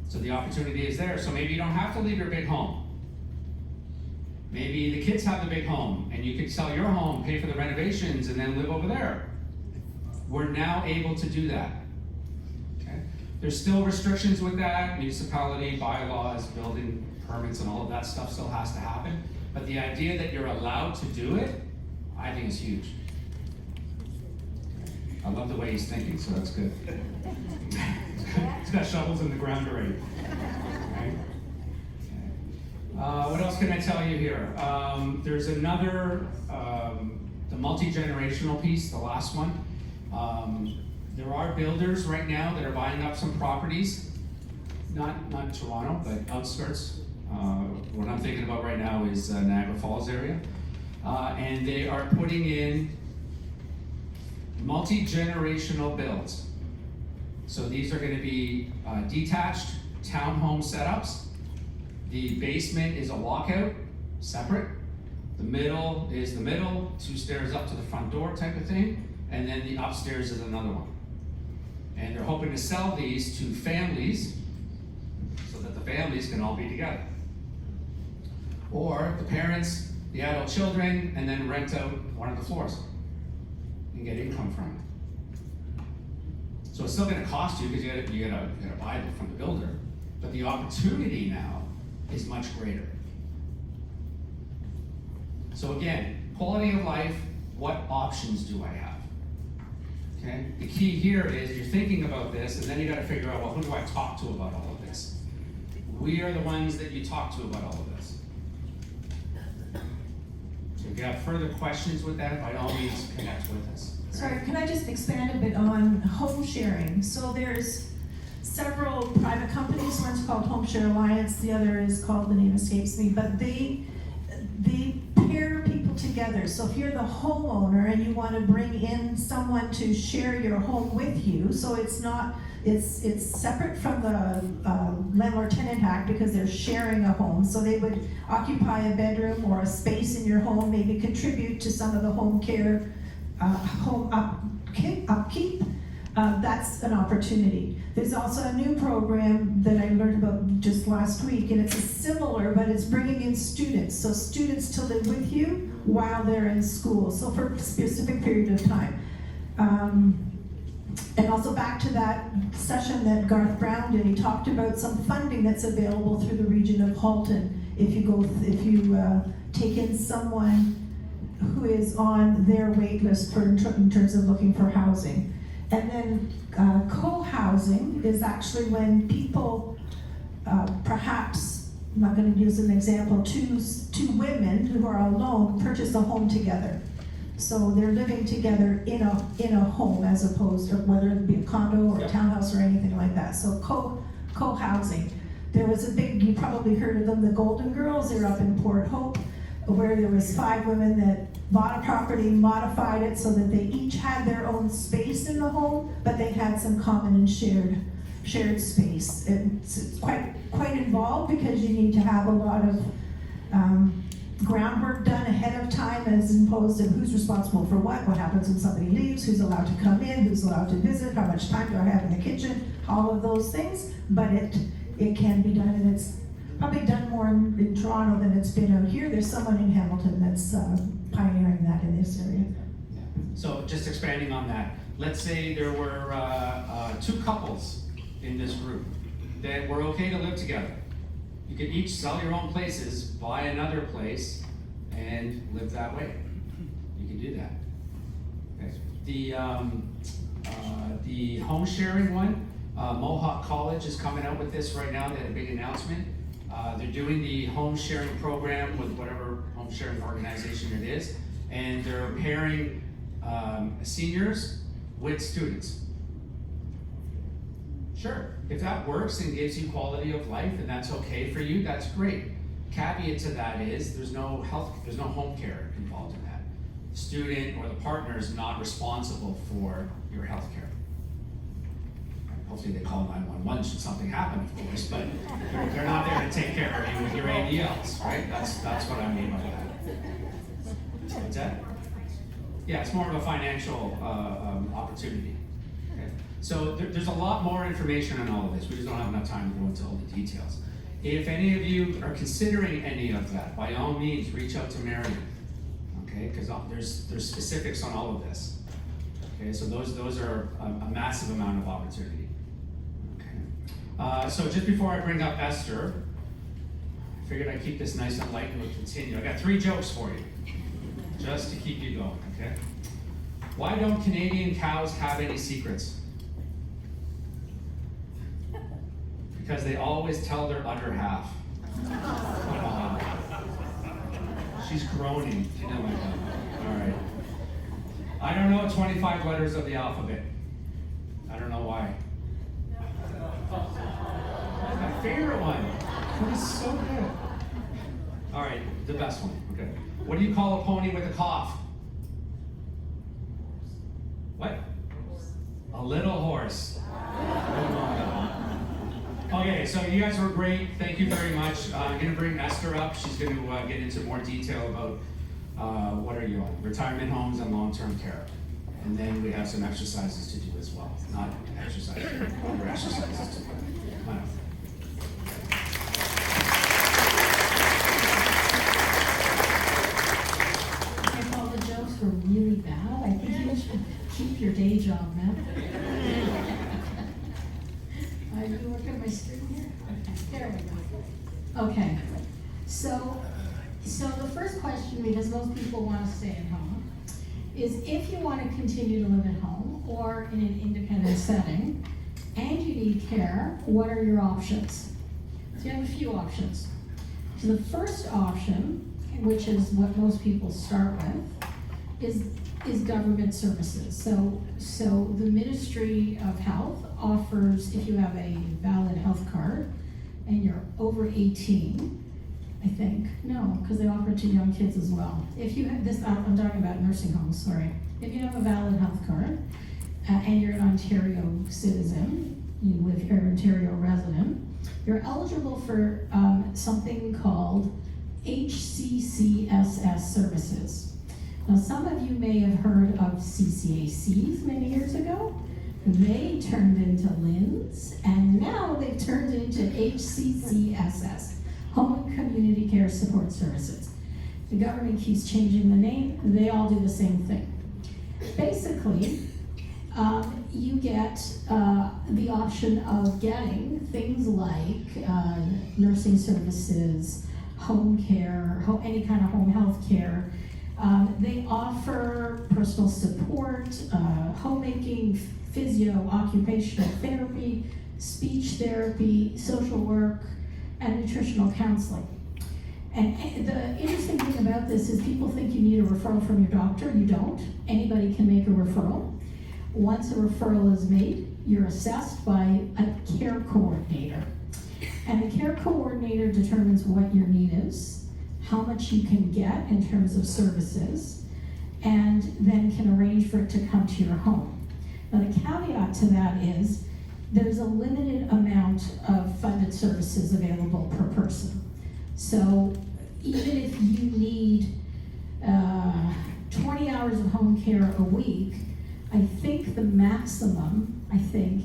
So the opportunity is there. So maybe you don't have to leave your big home. Maybe the kids have the big home and you could sell your home, pay for the renovations, and then live over there. We're now able to do that. Okay? There's still restrictions with that, municipality, bylaws, building permits, and all of that stuff still has to happen. But the idea that you're allowed to do it, I think is huge. I love the way he's thinking, so that's good. He's got shovels in the ground already. Right? What else can I tell you here? There's another, the multi-generational piece, the last one. There are builders right now that are buying up some properties, not Toronto, but outskirts. What I'm thinking about right now is Niagara Falls area. And they are putting in multi-generational builds. So these are going to be detached townhome setups. The basement is a walkout, separate. The middle is the middle, 2 stairs up to the front door type of thing, and then the upstairs is another one. And they're hoping to sell these to families so that the families can all be together. Or the parents, the adult children, and then rent out one of the floors and get income from it. So it's still going to cost you because you gotta buy it from the builder, but the opportunity now is much greater. So again, quality of life, what options do I have? Okay, the key here is you're thinking about this, and then you got to figure out, well, who do I talk to about all of this? We are the ones that you talk to about all of this. So if you have further questions with that, by all means, connect with us. Sorry, can I just expand a bit on home sharing? So there's several private companies. One's called Home Share Alliance, the other is called, the name escapes me, but they pair people together. So if you're the homeowner and you want to bring in someone to share your home with you, so it's separate from the Landlord-Tenant Act because they're sharing a home. So they would occupy a bedroom or a space in your home, maybe contribute to some of the home care, home upkeep. That's an opportunity. There's also a new program that I learned about just last week, and it's similar, but it's bringing in students. So students to live with you while they're in school, so for a specific period of time. And also back to that session that Garth Brown did, he talked about some funding that's available through the region of Halton. If you take in someone who is on their wait list in terms of looking for housing. And then co-housing is actually when people, perhaps, I'm not going to use an example, two women who are alone purchase a home together. So they're living together in a home as opposed to whether it be a condo or a townhouse or anything like that. So co-housing. There was a big, you probably heard of them, the Golden Girls. They're up in Port Hope, where there was 5 women that bought a property, modified it so that they each had their own space in the home, but they had some common and shared space. It's quite involved because you need to have a lot of groundwork done ahead of time as opposed to who's responsible for what happens when somebody leaves, who's allowed to come in, who's allowed to visit, how much time do I have in the kitchen, all of those things, but it can be done, and it's probably done more in Toronto than it's been out here. There's someone in Hamilton that's pioneering that in this area. Yeah. So just expanding on that, let's say there were 2 couples in this group that were okay to live together. You could each sell your own places, buy another place, and live that way. You can do that. Okay. The home sharing one, Mohawk College is coming out with this right now. They had a big announcement. They're doing the home sharing program with whatever home sharing organization it is, and they're pairing seniors with students. Sure, if that works and gives you quality of life and that's okay for you, that's great. Caveat to that is there's no home care involved in that. The student or the partner is not responsible for your health care. Hopefully they call 911 should something happen, of course, but they're not there to take care of you with your ADLs, right? That's what I mean by that. What's that? Yeah, it's more of a financial opportunity. Okay? So there's a lot more information on all of this. We just don't have enough time to go into all the details. If any of you are considering any of that, by all means, reach out to Marion. Okay, because there's specifics on all of this. Okay, so those are a massive amount of opportunity. Okay, so just before I bring up Esther, I figured I'd keep this nice and light and we'll continue. I got 3 jokes for you, just to keep you going. Okay, why don't Canadian cows have any secrets? Because they always tell their other half. She's groaning. You know like that. All right. I don't know 25 letters of the alphabet. I don't know why. My favorite one. That is so good. All right, the best one. Okay. What do you call a pony with a cough? What? A little horse. Okay, so you guys were great. Thank you very much. I'm going to bring Esther up. She's going to get into more detail about what are you on? Retirement homes and long-term care. And then we have some exercises to do as well. Not exercises, other exercises to do. Come on up. If all the jokes were really bad, I think you should keep your day job, man. Are you working on my screen here? Okay, there we go. Okay, so the first question, because most people want to stay at home, is if you want to continue to live at home or in an independent setting, and you need care, what are your options? So you have a few options. So the first option, which is what most people start with, is government services. So the Ministry of Health offers, if you have a valid health card and you're over 18, I think, no, because they offer it to young kids as well. If you have this, I'm talking about nursing homes, sorry. If you have a valid health card and you're an Ontario citizen, you live here, Ontario resident, you're eligible for something called HCCSS services. Now, some of you may have heard of CCACs many years ago. They turned into LINs, and now they've turned into HCCSS, Home and Community Care Support Services. The government keeps changing the name. They all do the same thing. Basically, you get the option of getting things like nursing services, home care, any kind of home health care. They offer personal support, homemaking, physio, occupational therapy, speech therapy, social work, and nutritional counseling. And the interesting thing about this is people think you need a referral from your doctor. You don't. Anybody can make a referral. Once a referral is made, you're assessed by a care coordinator. And the care coordinator determines what your need is, how much you can get in terms of services, and then can arrange for it to come to your home. Now the caveat to that is there's a limited amount of funded services available per person. So even if you need 20 hours of home care a week, I think the maximum,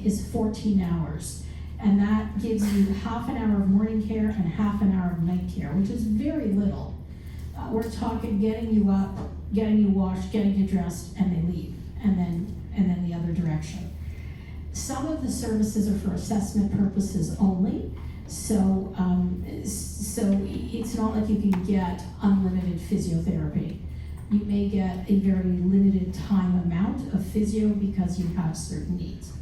is 14 hours. And that gives you half an hour of morning care and half an hour of night care, which is very little. We're talking getting you up, getting you washed, getting you dressed, and they leave, and then the other direction. Some of the services are for assessment purposes only. So, so it's not like you can get unlimited physiotherapy. You may get a very limited time amount of physio because you have certain needs.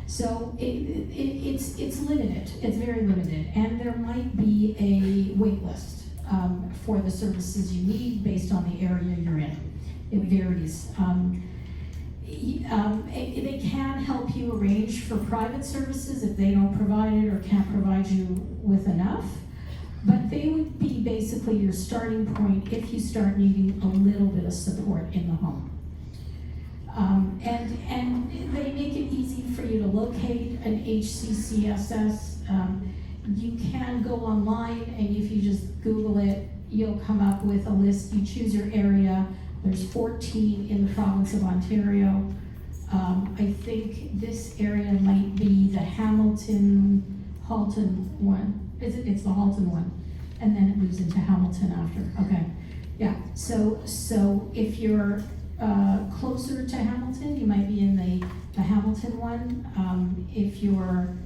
So it's limited, it's very limited, and there might be a wait list for the services you need based on the area you're in. It varies. They can help you arrange for private services if they don't provide it or can't provide you with enough, but they would be basically your starting point if you start needing a little bit of support in the home. And they make it easy for you to locate an HCCSS. You can go online, and if you just Google it, you'll come up with a list. You choose your area. There's 14 in the province of Ontario. I think this area might be the Halton one. It's the Halton one, and then it moves into Hamilton after. Okay, yeah. So if you're closer to Hamilton, you might be in the Hamilton one. If you're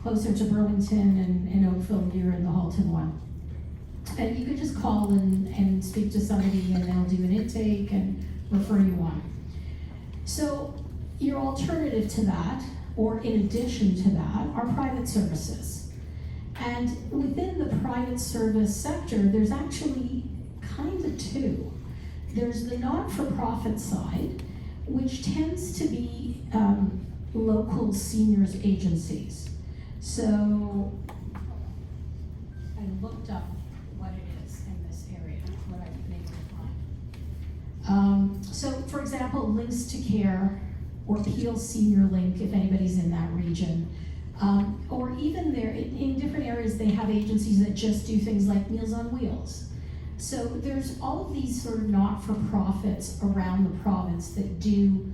closer to Burlington and Oakville, you're in the Halton one. And you could just call and speak to somebody, and they'll do an intake and refer you on. So your alternative to that, or in addition to that, are private services. And within the private service sector, there's actually kind of two. There's the not-for-profit side, which tends to be local seniors agencies. So I looked up what it is in this area, what I've been able to find. So for example, Links to Care or Peel Senior Link, if anybody's in that region. Or even there, in different areas, they have agencies that just do things like Meals on Wheels. So there's all of these sort of not-for-profits around the province that do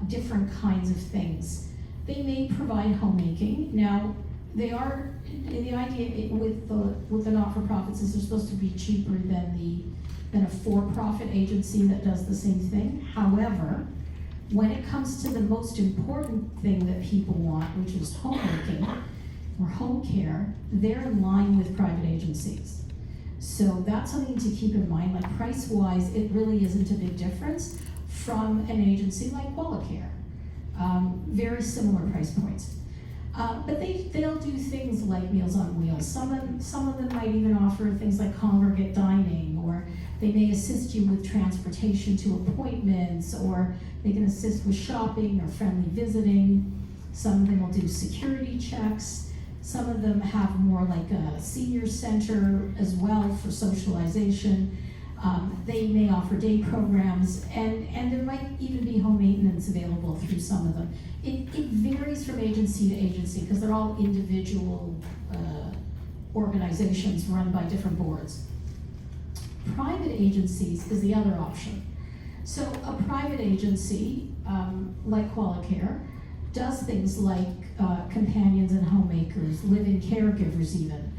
different kinds of things. They may provide homemaking. Now, they are, the idea with the not-for-profits is they're supposed to be cheaper than a for-profit agency that does the same thing. However, when it comes to the most important thing that people want, which is homemaking or home care, they're in line with private agencies. So that's something to keep in mind. Like price-wise, it really isn't a big difference from an agency like Qualicare. Very similar price points. But they'll do things like Meals on Wheels. Some of them might even offer things like congregate dining, or they may assist you with transportation to appointments, or they can assist with shopping or friendly visiting. Some of them will do security checks. Some of them have more like a senior center as well for socialization. They may offer day programs, and there might even be home maintenance available through some of them. It varies from agency to agency because they're all individual organizations run by different boards. Private agencies is the other option. So a private agency, like Qualicare, does things like companions and homemakers, live-in caregivers even,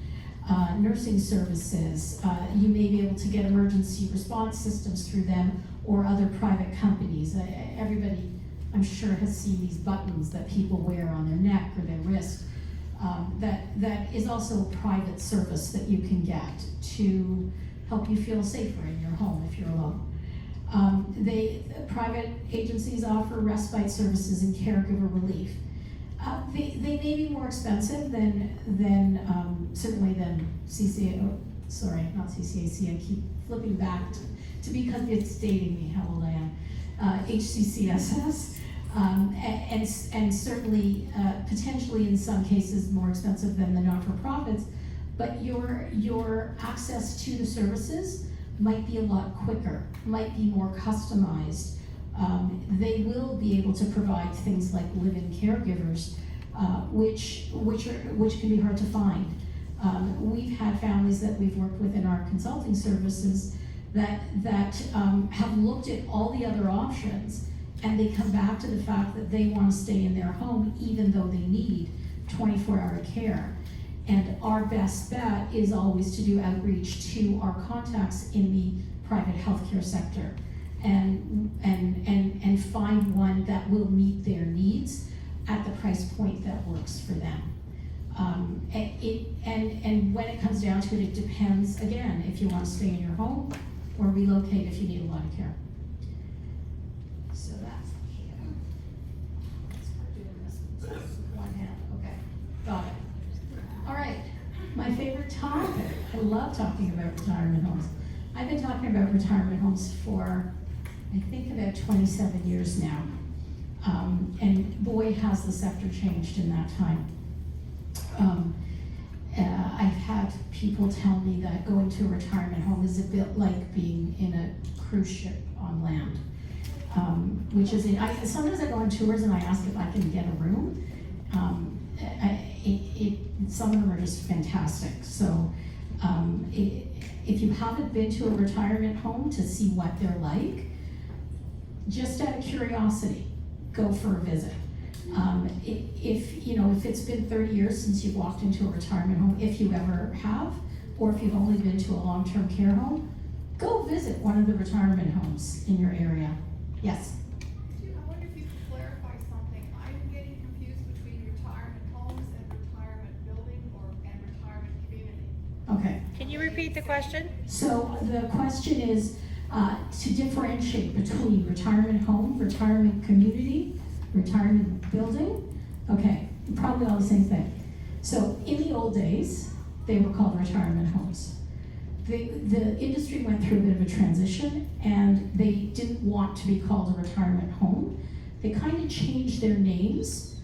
nursing services. You may be able to get emergency response systems through them or other private companies. Everybody, I'm sure, has seen these buttons that people wear on their neck or their wrist. That is also a private service that you can get to help you feel safer in your home if you're alone. Private agencies offer respite services and caregiver relief. They may be more expensive than certainly than not CCAC, I keep flipping back to because it's dating me how old I am, HCCSS, and certainly potentially in some cases more expensive than the not-for-profits, but your access to the services might be a lot quicker, might be more customized. They will be able to provide things like live-in caregivers, which can be hard to find. We've had families that we've worked with in our consulting services that have looked at all the other options, and they come back to the fact that they want to stay in their home even though they need 24-hour care. And our best bet is always to do outreach to our contacts in the private healthcare sector and find one that will meet their needs at the price point that works for them. And when it comes down to it, it depends, again, if you want to stay in your home or relocate if you need a lot of care. So that's here. Let's start doing this with one hand. Okay, got it. All right, my favorite topic. I love talking about retirement homes. I've been talking about retirement homes for, I think, about 27 years now. And boy, has the sector changed in that time. I've had people tell me that going to a retirement home is a bit like being in a cruise ship on land. Which is, sometimes I go on tours and I ask if I can get a room. Some of them are just fantastic. So if you haven't been to a retirement home to see what they're like, just out of curiosity, go for a visit. If it's been 30 years since you've walked into a retirement home, if you ever have, or if you've only been to a long-term care home, go visit one of the retirement homes in your area. Yes? I wonder if you could clarify something. I'm getting confused between retirement homes and retirement building and retirement community. Okay. Can you repeat the question? So the question is to differentiate between retirement home, retirement community, retirement building. Okay, probably all the same thing. So in the old days, they were called retirement homes. The industry went through a bit of a transition and they didn't want to be called a retirement home. They kind of changed their names,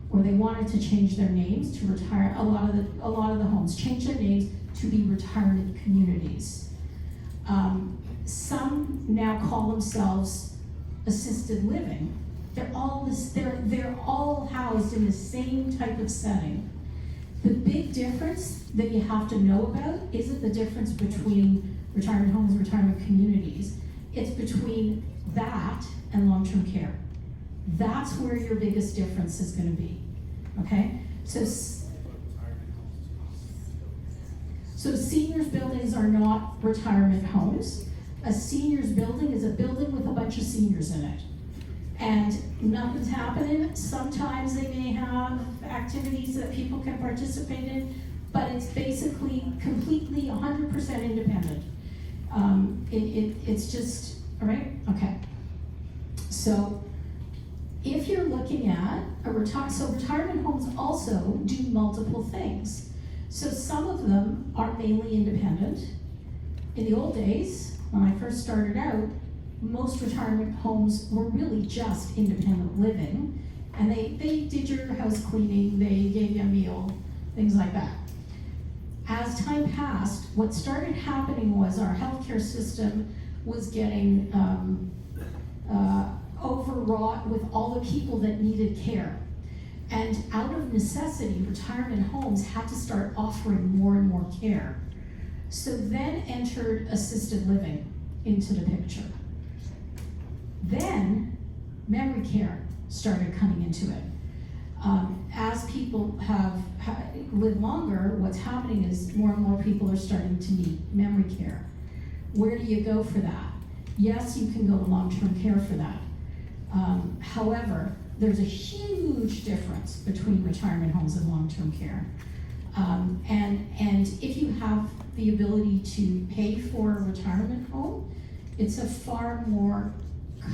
or they wanted to change their names to retire. A lot of the homes changed their names to be retirement communities. Some now call themselves assisted living. They're all housed in the same type of setting. The big difference that you have to know about isn't the difference between retirement homes and retirement communities. It's between that and long-term care. That's where your biggest difference is going to be. Okay? So seniors buildings are not retirement homes. A seniors building is a building with a bunch of seniors in it. And nothing's happening. Sometimes they may have activities that people can participate in, but it's basically completely 100% independent. It's just, all right? Okay. So if you're looking at retirement homes also do multiple things. So some of them are mainly independent. In the old days, when I first started out, most retirement homes were really just independent living, and they did your house cleaning, they gave you a meal, things like that. As time passed, what started happening was our healthcare system was getting overwrought with all the people that needed care. And out of necessity, retirement homes had to start offering more and more care. So then entered assisted living into the picture. Then memory care started coming into it. As people have lived longer, what's happening is more and more people are starting to need memory care. Where do you go for that? Yes, you can go to long-term care for that. However, there's a huge difference between retirement homes and long-term care. And if you have the ability to pay for a retirement home, it's a far more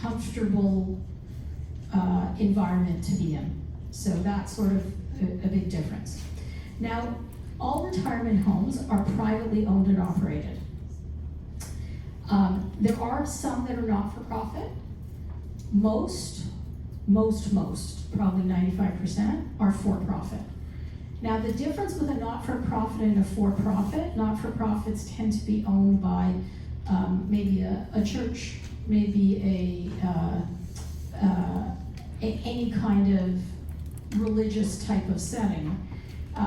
comfortable environment to be in. So that's sort of a big difference. Now, all retirement homes are privately owned and operated. There are some that are not-for-profit. Most, probably 95%, are for-profit. Now, the difference with a not-for-profit and a for-profit, not-for-profits tend to be owned by maybe a church, maybe any kind of religious type of setting,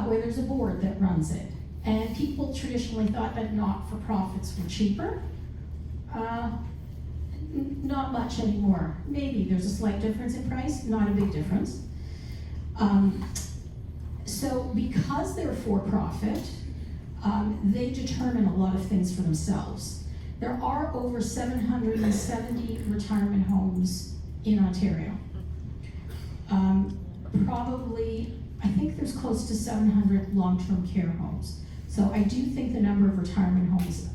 where there's a board that runs it. And people traditionally thought that not-for-profits were cheaper. Not much anymore. Maybe there's a slight difference in price, not a big difference. So because they're for-profit, they determine a lot of things for themselves. There are over 770 retirement homes in Ontario. Probably I think there's close to 700 long-term care homes. So I do think the number of retirement homes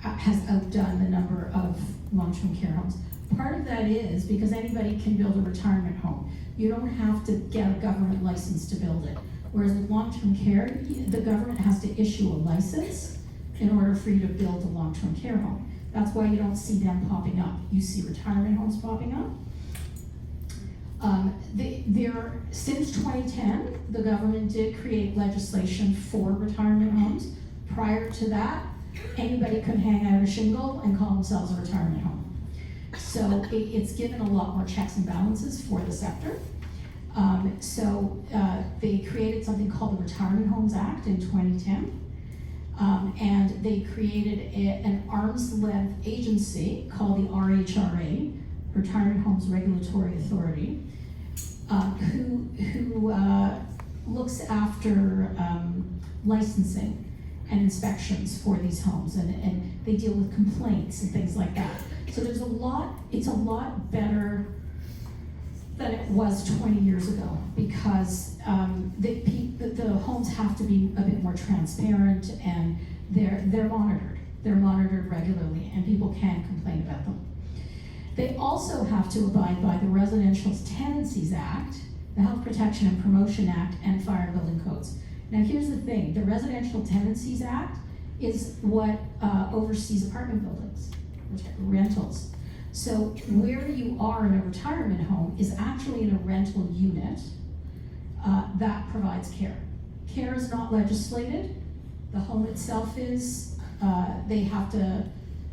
has outdone the number of long-term care homes. Part of that is because anybody can build a retirement home. You don't have to get a government license to build it. Whereas with long-term care, the government has to issue a license in order for you to build a long-term care home. That's why you don't see them popping up. You see retirement homes popping up. Since 2010, the government did create legislation for retirement homes. Prior to that, anybody could hang out a shingle and call themselves a retirement home. So it's given a lot more checks and balances for the sector. They created something called the Retirement Homes Act in 2010. And they created an arm's length agency called the RHRA, Retirement Homes Regulatory Authority, who looks after licensing and inspections for these homes, and they deal with complaints and things like that. So it's a lot better than it was 20 years ago, because the homes have to be a bit more transparent, and they're monitored. They're monitored regularly, and people can complain about them. They also have to abide by the Residential Tenancies Act, the Health Protection and Promotion Act, and Fire and Building Codes. Now here's the thing, the Residential Tenancies Act is what oversees apartment buildings, rentals. So where you are in a retirement home is actually in a rental unit that provides care. Care is not legislated. The home itself is. They have to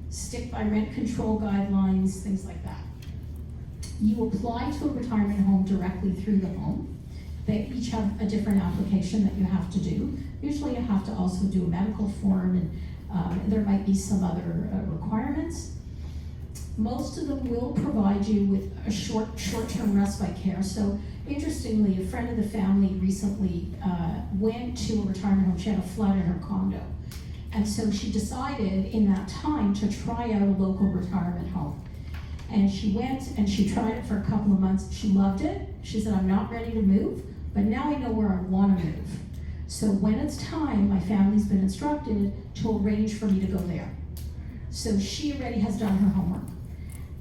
stick by rent control guidelines, things like that. You apply to a retirement home directly through the home. They each have a different application that you have to do. Usually you have to also do a medical form, and there might be some other requirements. Most of them will provide you with a short-term respite care. So interestingly, a friend of the family recently went to a retirement home. She had a flood in her condo. And so she decided in that time to try out a local retirement home. And she went and she tried it for a couple of months. She loved it. She said, I'm not ready to move, but now I know where I want to move. So when it's time, my family's been instructed to arrange for me to go there. So she already has done her homework.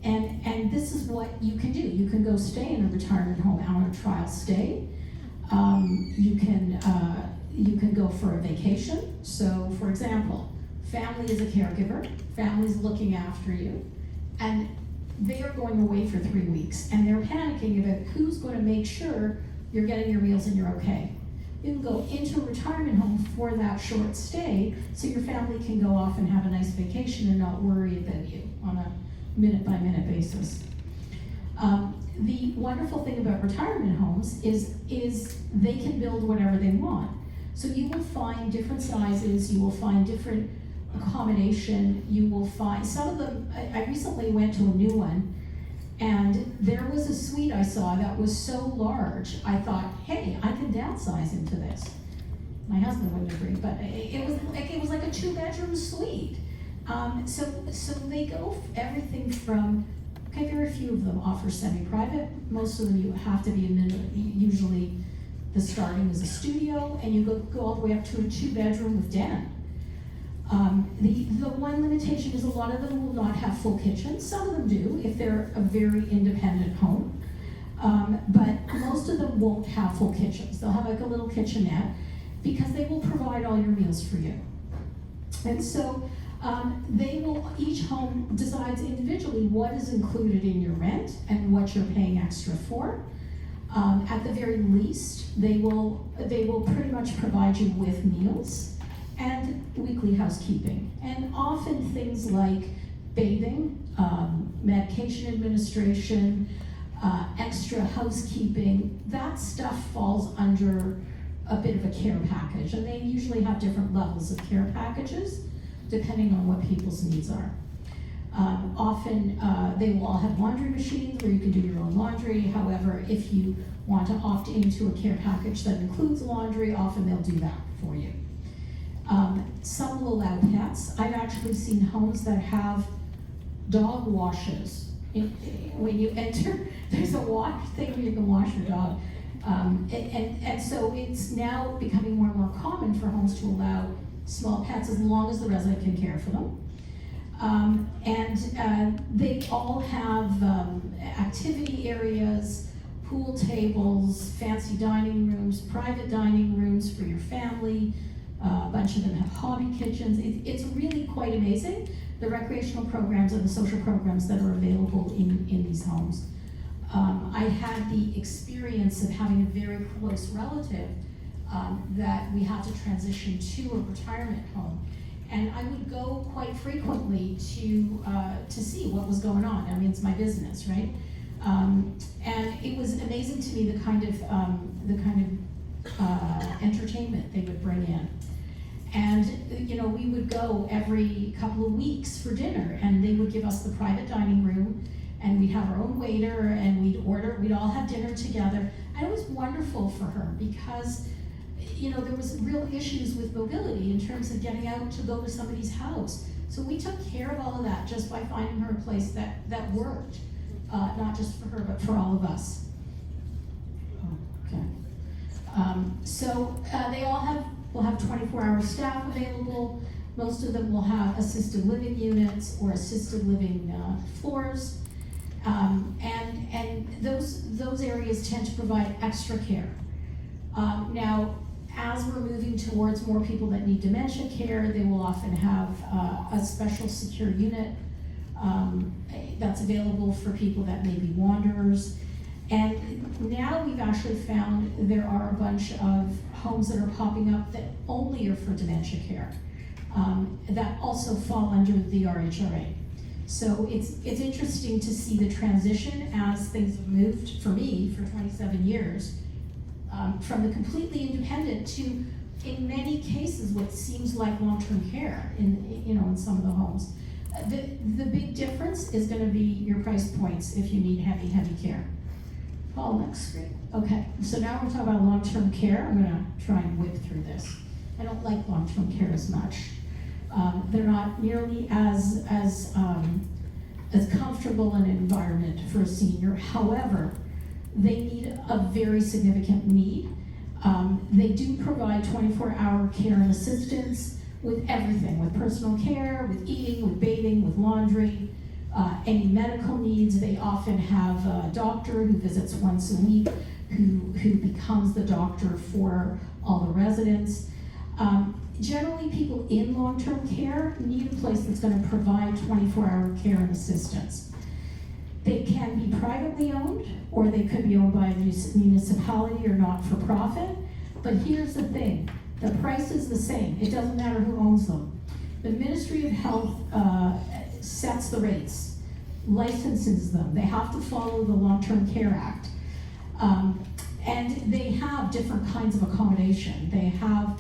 And this is what you can do. You can go stay in a retirement home on a trial stay. You can go for a vacation. So for example, family is a caregiver, family's looking after you, and they are going away for 3 weeks, and they're panicking about who's going to make sure you're getting your meals and you're okay. You can go into a retirement home for that short stay so your family can go off and have a nice vacation and not worry about you on a minute-by-minute basis. The wonderful thing about retirement homes is they can build whatever they want. So you will find different sizes, you will find different accommodation, you will find, some of them, I recently went to a new one, and there was a suite I saw that was so large, I thought, hey, I can downsize into this. My husband wouldn't agree, but it was like a 2-bedroom suite. So they go everything from, okay, very few of them offer semi-private. Most of them you have to be usually the starting is a studio, and you go all the way up to a 2-bedroom with den. The one limitation is a lot of them will not have full kitchens. Some of them do if they're a very independent home, but most of them won't have full kitchens. They'll have like a little kitchenette because they will provide all your meals for you. And so each home decides individually what is included in your rent and what you're paying extra for. At the very least, they will pretty much provide you with meals and weekly housekeeping, and often things like bathing, medication administration, extra housekeeping. That stuff falls under a bit of a care package, and they usually have different levels of care packages depending on what people's needs are. Often they will all have laundry machines where you can do your own laundry. However, if you want to opt into a care package that includes laundry, often they'll do that for you. Some will allow pets. I've actually seen homes that have dog washes. When you enter, there's a wash thing where you can wash your dog. And so it's now becoming more and more common for homes to allow small pets as long as the resident can care for them. They all have activity areas, pool tables, fancy dining rooms, private dining rooms for your family. A bunch of them have hobby kitchens. It's really quite amazing, the recreational programs and the social programs that are available in these homes. I had the experience of having a very close relative that we had to transition to a retirement home. And I would go quite frequently to see what was going on. I mean, it's my business, right? And it was amazing to me the kind of entertainment they would bring in. And you know, we would go every couple of weeks for dinner, and they would give us the private dining room, and we'd have our own waiter, and we'd all have dinner together. And it was wonderful for her because, you know, there was real issues with mobility in terms of getting out to go to somebody's house. So we took care of all of that just by finding her a place that worked, not just for her, but for all of us. Okay. They all will have 24-hour staff available. Most of them will have assisted living units or assisted living floors. And those areas tend to provide extra care. Now, as we're moving towards more people that need dementia care, they will often have a special secure unit that's available for people that may be wanderers. And now we've actually found there are a bunch of homes that are popping up that only are for dementia care, that also fall under the RHRA. So it's interesting to see the transition as things have moved for me for 27 years, from the completely independent to, in many cases, what seems like long-term care in some of the homes. The big difference is going to be your price points if you need heavy care. Paul, next screen. Okay, so now we're talking about long-term care. I'm going to try and whip through this. I don't like long-term care as much. They're not nearly as comfortable an environment for a senior. However, they need a very significant need. They do provide 24-hour care and assistance with everything, with personal care, with eating, with bathing, with laundry, any medical needs. They often have a doctor who visits once a week, who becomes the doctor for all the residents. Generally, people in long-term care need a place that's going to provide 24-hour care and assistance. They can be privately owned, or they could be owned by a municipality or not-for-profit. But here's the thing, the price is the same. It doesn't matter who owns them. The Ministry of Health sets the rates, licenses them. They have to follow the Long-Term Care Act. And they have different kinds of accommodation. They have,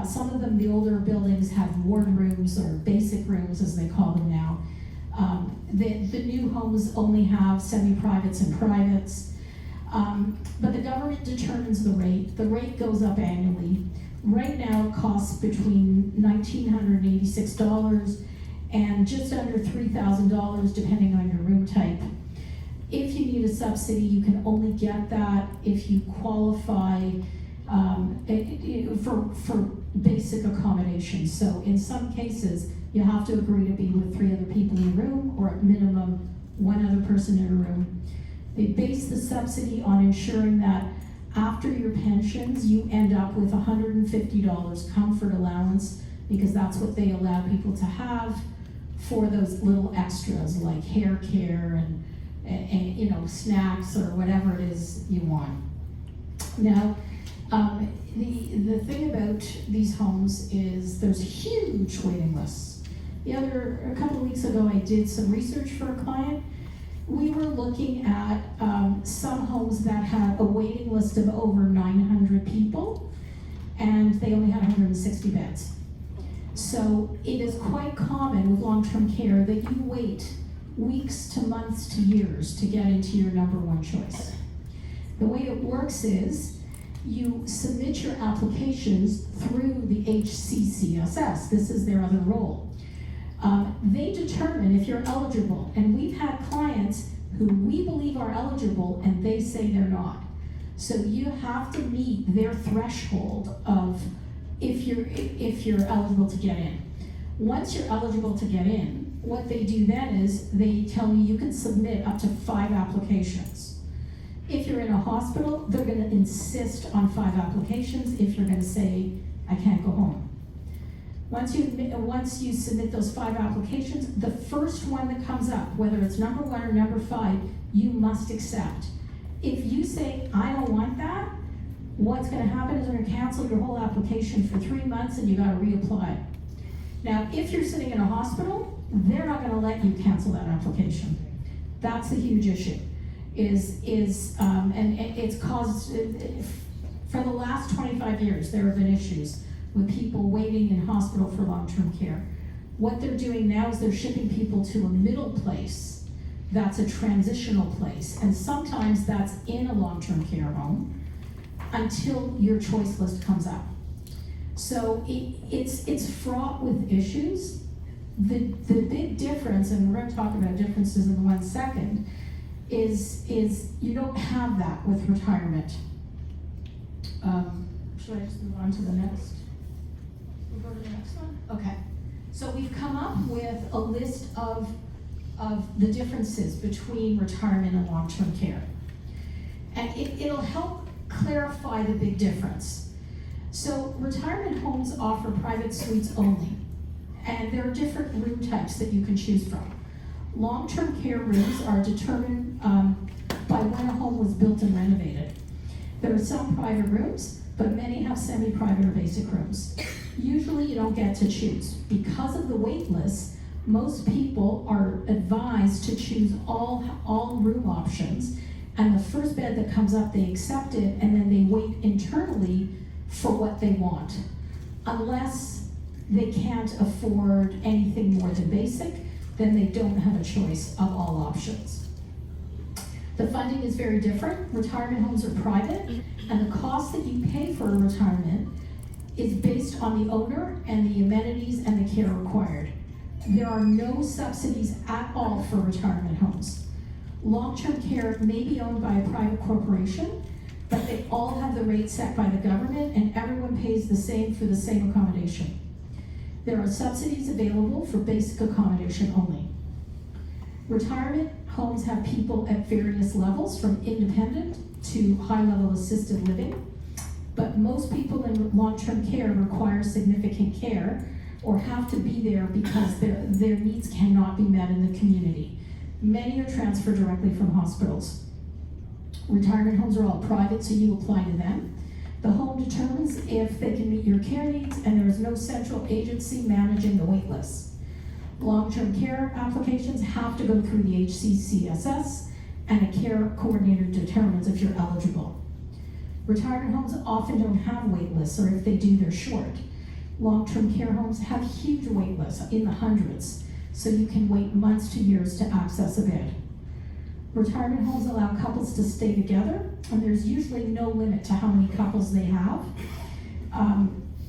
some of them, the older buildings have ward rooms or basic rooms as they call them now. The new homes only have semi-privates and privates. But the government determines the rate. The rate goes up annually. Right now it costs between $1,986 and just under $3,000 depending on your room type. If you need a subsidy, you can only get that if you qualify for basic accommodation. So in some cases, you have to agree to be with 3 other people in a room, or at minimum, 1 other person in a room. They base the subsidy on ensuring that after your pensions, you end up with $150 comfort allowance, because that's what they allow people to have for those little extras like hair care and snacks or whatever it is you want. Now, the thing about these homes is there's huge waiting lists. A couple of weeks ago, I did some research for a client. We were looking at some homes that had a waiting list of over 900 people, and they only had 160 beds. So it is quite common with long-term care that you wait weeks to months to years to get into your number 1 choice. The way it works is you submit your applications through the HCCSS. This is their other role. They determine if you're eligible, and we've had clients who we believe are eligible and they say they're not. So you have to meet their threshold of if you're eligible to get in. Once you're eligible to get in, what they do then is they tell you you can submit up to 5 applications. If you're in a hospital, they're gonna insist on 5 applications if you're gonna say, I can't go home. Once you submit those 5 applications, the first one that comes up, whether it's number 1 or number 5, you must accept. If you say, I don't want that, what's gonna happen is they're gonna cancel your whole application for 3 months and you gotta reapply. Now, if you're sitting in a hospital, they're not gonna let you cancel that application. That's a huge issue. And it's caused, for the last 25 years, there have been issues with people waiting in hospital for long-term care. What they're doing now is they're shipping people to a middle place that's a transitional place, and sometimes that's in a long-term care home until your choice list comes up. So it's fraught with issues. The big difference, and we're going to talk about differences in 1 second, is you don't have that with retirement. Should I just move on to the next? We'll go to the next one? Okay. So we've come up with a list of the differences between retirement and long-term care. And it'll help clarify the big difference. So retirement homes offer private suites only, and there are different room types that you can choose from. Long-term care rooms are determined by when a home was built and renovated. There are some private rooms, but many have semi-private or basic rooms. Usually you don't get to choose. Because of the wait list, most people are advised to choose all room options, and the first bed that comes up, they accept it, and then they wait internally for what they want. Unless they can't afford anything more than basic, then they don't have a choice of all options. The funding is very different. Retirement homes are private, and the cost that you pay for a retirement is based on the owner and the amenities and the care required. There are no subsidies at all for retirement homes. Long-term care may be owned by a private corporation, but they all have the rate set by the government, and everyone pays the same for the same accommodation. There are subsidies available for basic accommodation only. Retirement homes have people at various levels, from independent to high-level assisted living, but most people in long-term care require significant care or have to be there because their needs cannot be met in the community. Many are transferred directly from hospitals. Retirement homes are all private, so you apply to them. The home determines if they can meet your care needs, and there is no central agency managing the wait list. Long-term care applications have to go through the HCCSS, and a care coordinator determines if you're eligible. Retirement homes often don't have wait lists, or if they do, they're short. Long-term care homes have huge wait lists, in the hundreds, so you can wait months to years to access a bed. Retirement homes allow couples to stay together, and there's usually no limit to how many couples they have.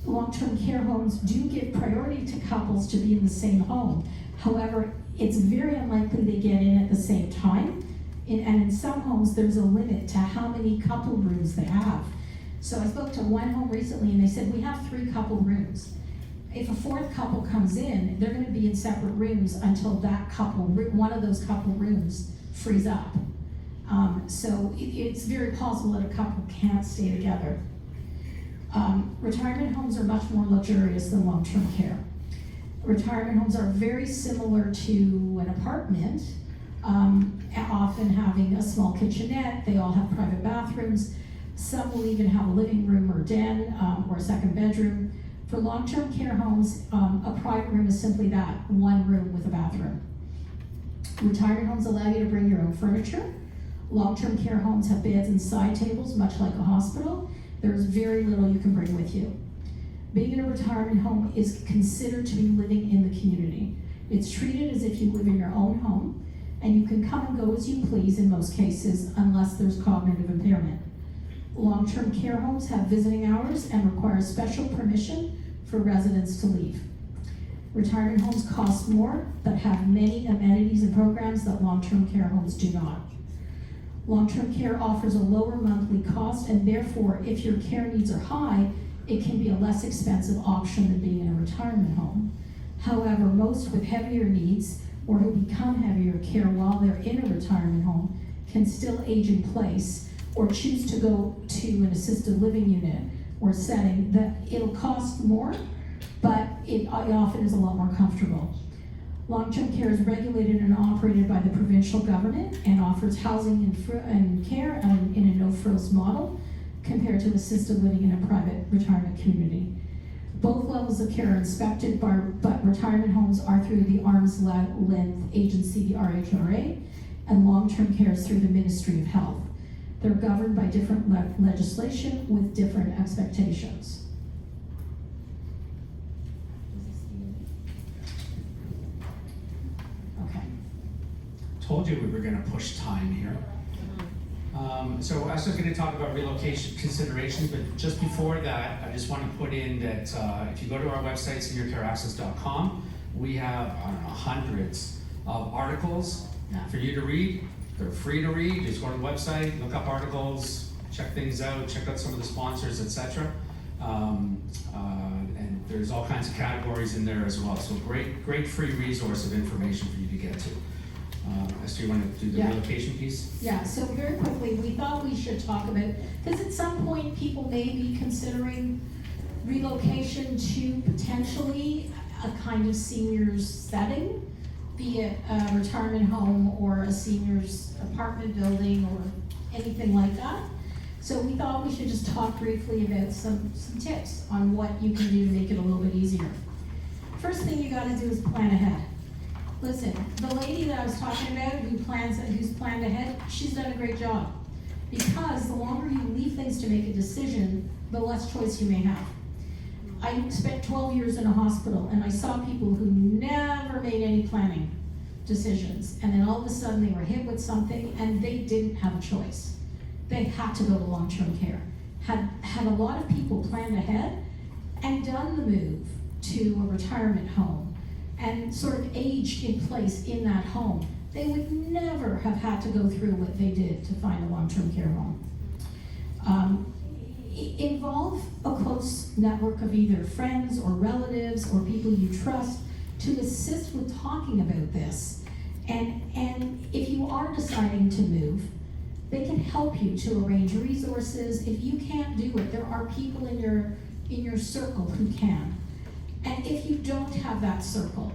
Long-term care homes do give priority to couples to be in the same home. However, it's very unlikely they get in at the same time. And in some homes, there's a limit to how many couple rooms they have. So I spoke to one home recently, and they said, we have 3 couple rooms. If a 4th couple comes in, they're gonna be in separate rooms until that couple, one of those couple rooms frees up. So it's very possible that a couple can't stay together. Retirement homes are much more luxurious than long-term care. Retirement homes are very similar to an apartment, often having a small kitchenette. They all have private bathrooms. Some will even have a living room or den, or a second bedroom. For long-term care homes, a private room is simply that, one room with a bathroom. Retirement homes allow you to bring your own furniture. Long-term care homes have beds and side tables, much like a hospital. There's very little you can bring with you. Being in a retirement home is considered to be living in the community. It's treated as if you live in your own home, and you can come and go as you please in most cases, unless there's cognitive impairment. Long-term care homes have visiting hours and require special permission for residents to leave. Retirement homes cost more, but have many amenities and programs that long-term care homes do not. Long-term care offers a lower monthly cost, and therefore, if your care needs are high, it can be a less expensive option than being in a retirement home. However, most with heavier needs or who become heavier care while they're in a retirement home can still age in place or choose to go to an assisted living unit or setting that it'll cost more, but it often is a lot more comfortable. Long-term care is regulated and operated by the provincial government and offers housing and care in a no-frills model compared to assisted living in a private retirement community. Both levels of care are inspected, but retirement homes are through the arm's length agency, the RHRA, and long-term care is through the Ministry of Health. They're governed by different legislation with different expectations. Okay. Told you we were gonna push time here. So Esther's gonna talk about relocation considerations, but just before that, I just wanna put in that if you go to our website, seniorcareaccess.com, we have, I don't know, hundreds of articles for you to read. They're free to read. Just go to the website, look up articles, check things out, check out some of the sponsors, etc. And there's all kinds of categories in there as well. So great free resource of information for you to get to. Esther, you want to do the relocation piece? Yeah, so very quickly, we thought we should talk about, because at some point people may be considering relocation to potentially a kind of seniors setting, be it a retirement home or a seniors apartment building or anything like that. So we thought we should just talk briefly about some tips on what you can do to make it a little bit easier. First thing you gotta do is plan ahead. Listen, the lady that I was talking about who's planned ahead, she's done a great job. Because the longer you leave things to make a decision, the less choice you may have. I spent 12 years in a hospital and I saw people who never made any planning decisions. And then all of a sudden they were hit with something and they didn't have a choice. They had to go to long-term care. Had a lot of people planned ahead and done the move to a retirement home and sort of aged in place in that home, they would never have had to go through what they did to find a long-term care home. Involve a close network of either friends or relatives or people you trust to assist with talking about this. And if you are deciding to move, they can help you to arrange resources. If you can't do it, there are people in your circle who can. And if you don't have that circle,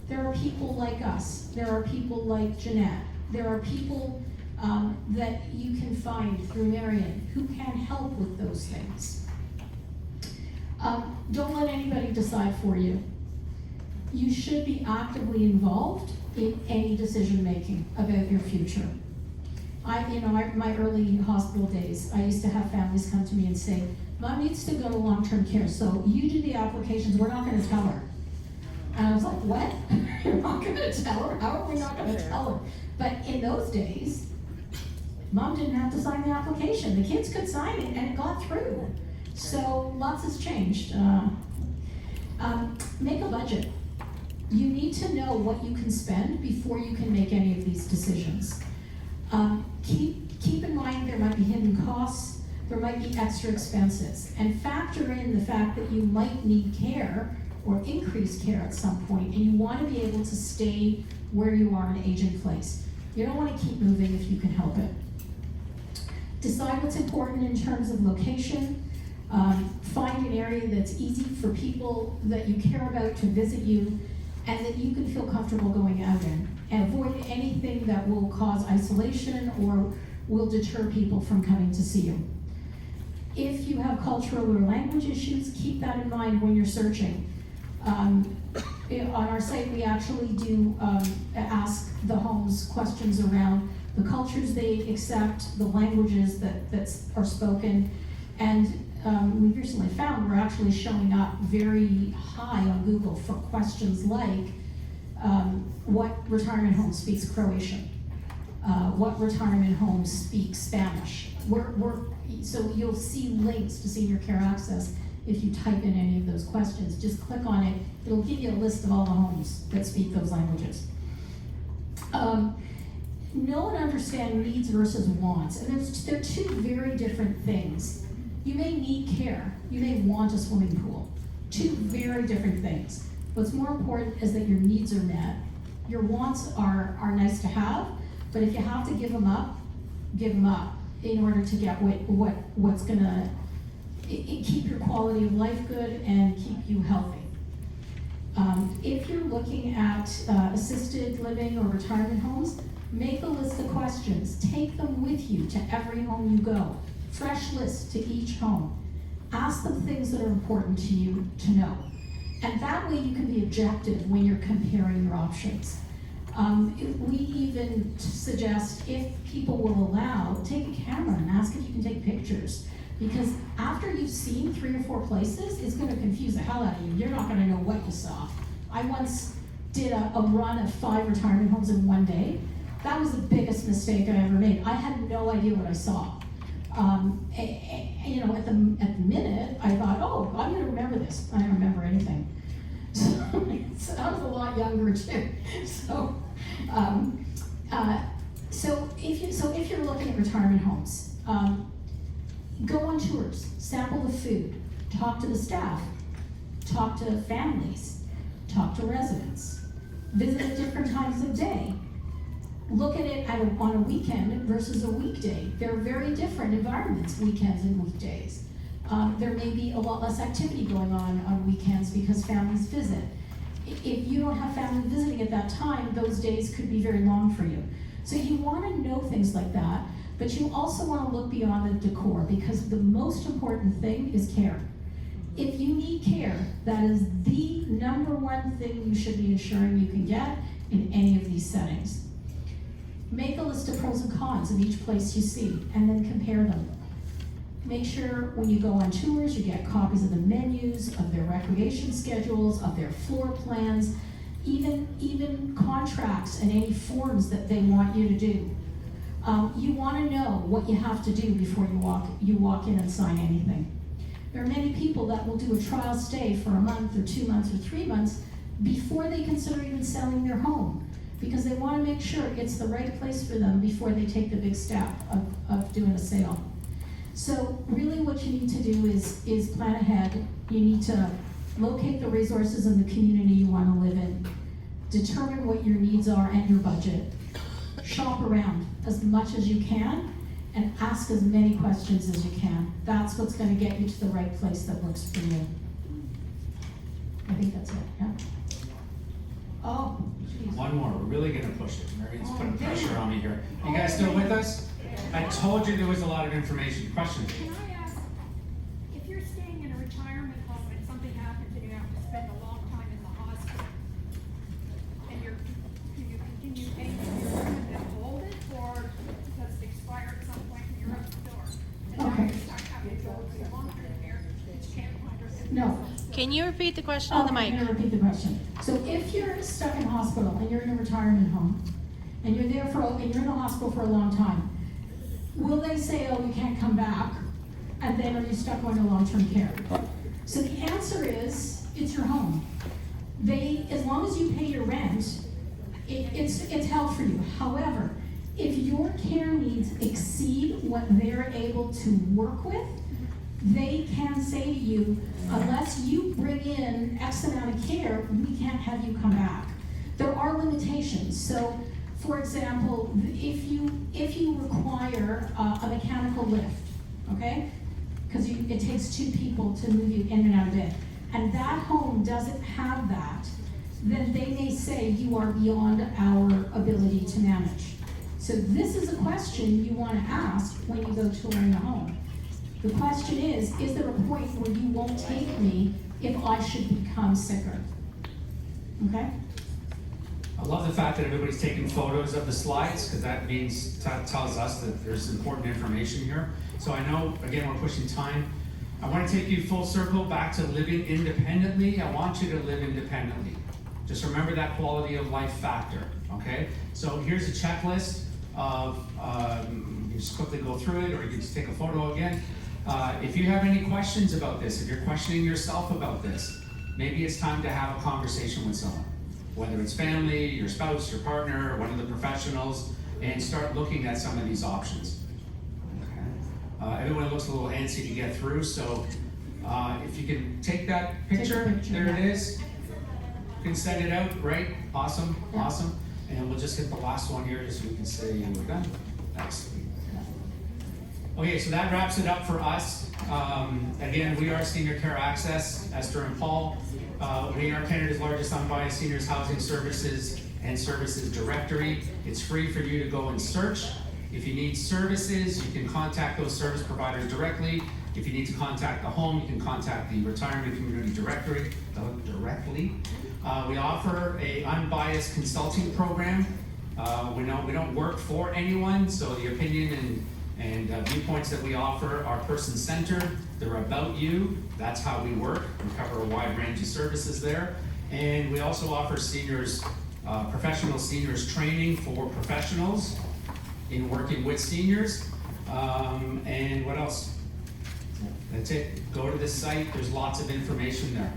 there are people like us, there are people like Jeanette, there are people that you can find through Marion who can help with those things. Don't let anybody decide for you. You should be actively involved in any decision making about your future. My early hospital days, I used to have families come to me and say, Mom needs to go to long-term care, so you do the applications, we're not gonna tell her. And I was like, what? You're not gonna tell her? How are we not gonna tell her? But in those days, Mom didn't have to sign the application. The kids could sign it and it got through. So lots has changed. Make a budget. You need to know what you can spend before you can make any of these decisions. Keep in mind there might be hidden costs, there might be extra expenses, and factor in the fact that you might need care or increased care at some point, and you want to be able to stay where you are and age in place. You don't want to keep moving if you can help it. Decide what's important in terms of location. Find an area that's easy for people that you care about to visit you and that you can feel comfortable going out in. And avoid anything that will cause isolation or will deter people from coming to see you. If you have cultural or language issues, keep that in mind when you're searching. On our site, we actually do ask the homes questions around the cultures they accept, the languages that are spoken, and we've recently found we're actually showing up very high on Google for questions like what retirement home speaks Croatian, what retirement home speaks Spanish. So you'll see links to Senior Care Access if you type in any of those questions. Just click on it. It'll give you a list of all the homes that speak those languages. know and understand needs versus wants, and they're two very different things. You may need care, you may want a swimming pool. Two very different things. What's more important is that your needs are met. Your wants are nice to have, but if you have to give them up in order to get what's gonna keep your quality of life good and keep you healthy. If you're looking at assisted living or retirement homes, make a list of questions. Take them with you to every home you go. Fresh list to each home. Ask them things that are important to you to know. And that way you can be objective when you're comparing your options. We even suggest, if people will allow, take a camera and ask if you can take pictures. Because after you've seen 3 or 4 places, it's gonna confuse the hell out of you. You're not gonna know what you saw. I once did a run of 5 retirement homes in one day. That was the biggest mistake I ever made. I had no idea what I saw. You know, at the minute, I thought, oh, I'm gonna remember this. I don't remember anything. So I was a lot younger too. So if you're looking at retirement homes, go on tours, sample the food, talk to the staff, talk to families, talk to residents, visit at different times of day. Look at it on a weekend versus a weekday. They're very different environments, weekends and weekdays. There may be a lot less activity going on weekends because families visit. If you don't have family visiting at that time, those days could be very long for you. So you want to know things like that, but you also want to look beyond the decor, because the most important thing is care. If you need care, that is the number one thing you should be ensuring you can get in any of these settings. Make a list of pros and cons of each place you see, and then compare them. Make sure when you go on tours, you get copies of the menus, of their recreation schedules, of their floor plans, even contracts and any forms that they want you to do. You want to know what you have to do before you walk in and sign anything. There are many people that will do a trial stay for a month or 2 months or 3 months before they consider even selling their home, because they want to make sure it's the right place for them before they take the big step of doing a sale. So really what you need to do is plan ahead. You need to locate the resources in the community you want to live in, determine what your needs are and your budget, shop around as much as you can, and ask as many questions as you can. That's what's going to get you to the right place that works for you. I think that's it, yeah? Oh, geez. One more, we're really gonna push it. Marian's putting pressure on me here. You guys still with us? I told you there was a lot of information. Questions? Can I ask, if you're staying in a retirement home and something happens and you have to spend a long time in the hospital, and can you continue paying for your room and hold it, or does it expire at some point and you're out the door? And now Okay. you're stuck having to go to long-term care, which can't find her. No. Can you repeat the question on the mic? I'm going to repeat the question. So if you're stuck in hospital and you're in a retirement home, and you're there and you're in the hospital for a long time, will they say, oh, you can't come back, and then are you stuck going to long-term care? So the answer is, it's your home. As long as you pay your rent, it's held for you. However, if your care needs exceed what they're able to work with, they can say to you, unless you bring in X amount of care, we can't have you come back. There are limitations. So, for example, if you require a mechanical lift, okay? Because it takes 2 people to move you in and out of bed, and that home doesn't have that, then they may say you are beyond our ability to manage. So this is a question you want to ask when you go touring a home. The question is there a point where you won't take me if I should become sicker? Okay? I love the fact that everybody's taking photos of the slides, because that tells us that there's important information here. So I know, again, we're pushing time. I want to take you full circle back to living independently. I want you to live independently. Just remember that quality of life factor, okay? So here's a checklist of, you can just quickly go through it, or you can just take a photo again. If you have any questions about this, if you're questioning yourself about this, maybe it's time to have a conversation with someone. Whether it's family, your spouse, your partner, or one of the professionals, and start looking at some of these options. Everyone looks a little antsy to get through, so if you can take that picture, there it is. You can send it out, right? Awesome, awesome. And we'll just hit the last one here just so we can say we're done. Excellent. Okay, so that wraps it up for us. Again, we are Senior Care Access, Esther and Paul. We are Canada's largest unbiased seniors housing services and services directory. It's free for you to go and search. If you need services, you can contact those service providers directly. If you need to contact the home, you can contact the retirement community directly. We offer a unbiased consulting program. We don't work for anyone, so the opinion and viewpoints that we offer are person-centered. They're about you. That's how we work. We cover a wide range of services there. And we also offer seniors, professional seniors training for professionals in working with seniors. And what else? That's it. Go to this site. There's lots of information there.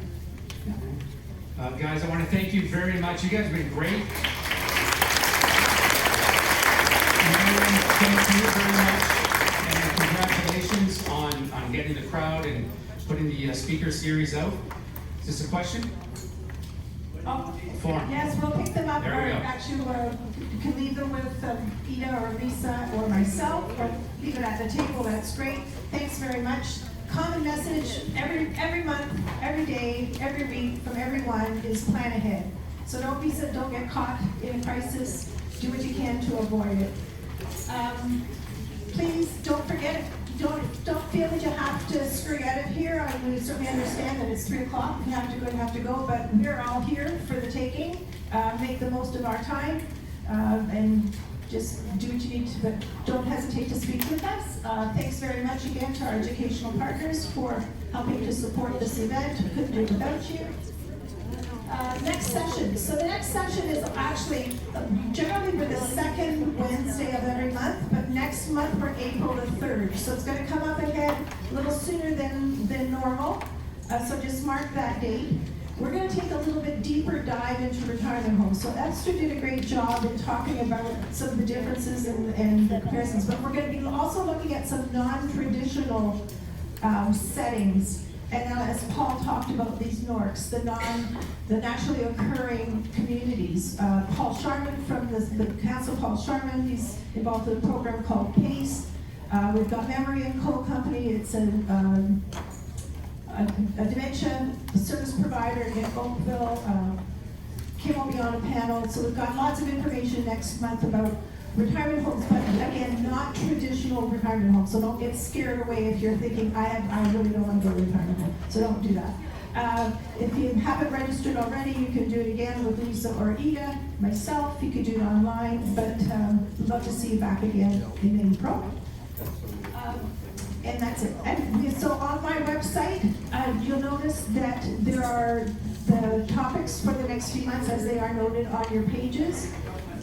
Guys, I want to thank you very much. You guys have been great. Thank you very much. And congratulations on getting the crowd and putting the speaker series out. Is this a question? Form. Yes, we'll pick them up, or There we go. actually, you can leave them with Ida or Lisa or myself, or leave it at the table, that's great. Thanks very much. Common message every month, every day, every week from everyone is plan ahead. So don't get caught in a crisis. Do what you can to avoid it. Please don't forget, don't feel that you have to scurry out of here. I would certainly understand that it's 3 o'clock. If you have to go, but we're all here for the taking. Make the most of our time, and just do what you need to, but don't hesitate to speak with us. Thanks very much again to our educational partners for helping to support this event. We couldn't do it without you. Next session. So the next session is actually, generally we're the second Wednesday of every month, but next month we're April the 3rd. So it's going to come up ahead a little sooner than normal. So just mark that date. We're going to take a little bit deeper dive into retirement homes. So Esther did a great job in talking about some of the differences and the comparisons, but we're going to be also looking at some non-traditional settings. And as Paul talked about these NORCs, the naturally occurring communities. Paul Sharman from the Council, Paul Sharman, he's involved in a program called PACE. We've got Memory & Co. Company, it's a dementia service provider in Oakville. Kim will be on a panel, so we've got lots of information next month about retirement homes, but again, not traditional retirement homes. So don't get scared away if you're thinking, I really don't want to go to retirement home. So don't do that. If you haven't registered already, you can do it again with Lisa or Ida, myself. You could do it online, but we'd love to see you back again in April. And that's it. And so on my website, you'll notice that there are the topics for the next few months as they are noted on your pages.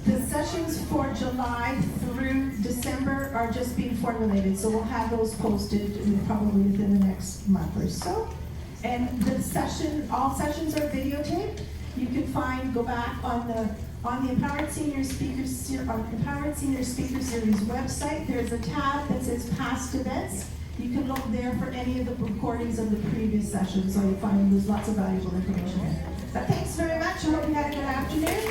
The sessions for July through December are just being formulated, so we'll have those posted probably within the next month or so. And all sessions are videotaped. You can go back on the Empowered Senior Speaker Series website. There's a tab that says Past Events. You can look there for any of the recordings of the previous sessions, so you'll find there's lots of valuable information there. But thanks very much. I hope you had a good afternoon.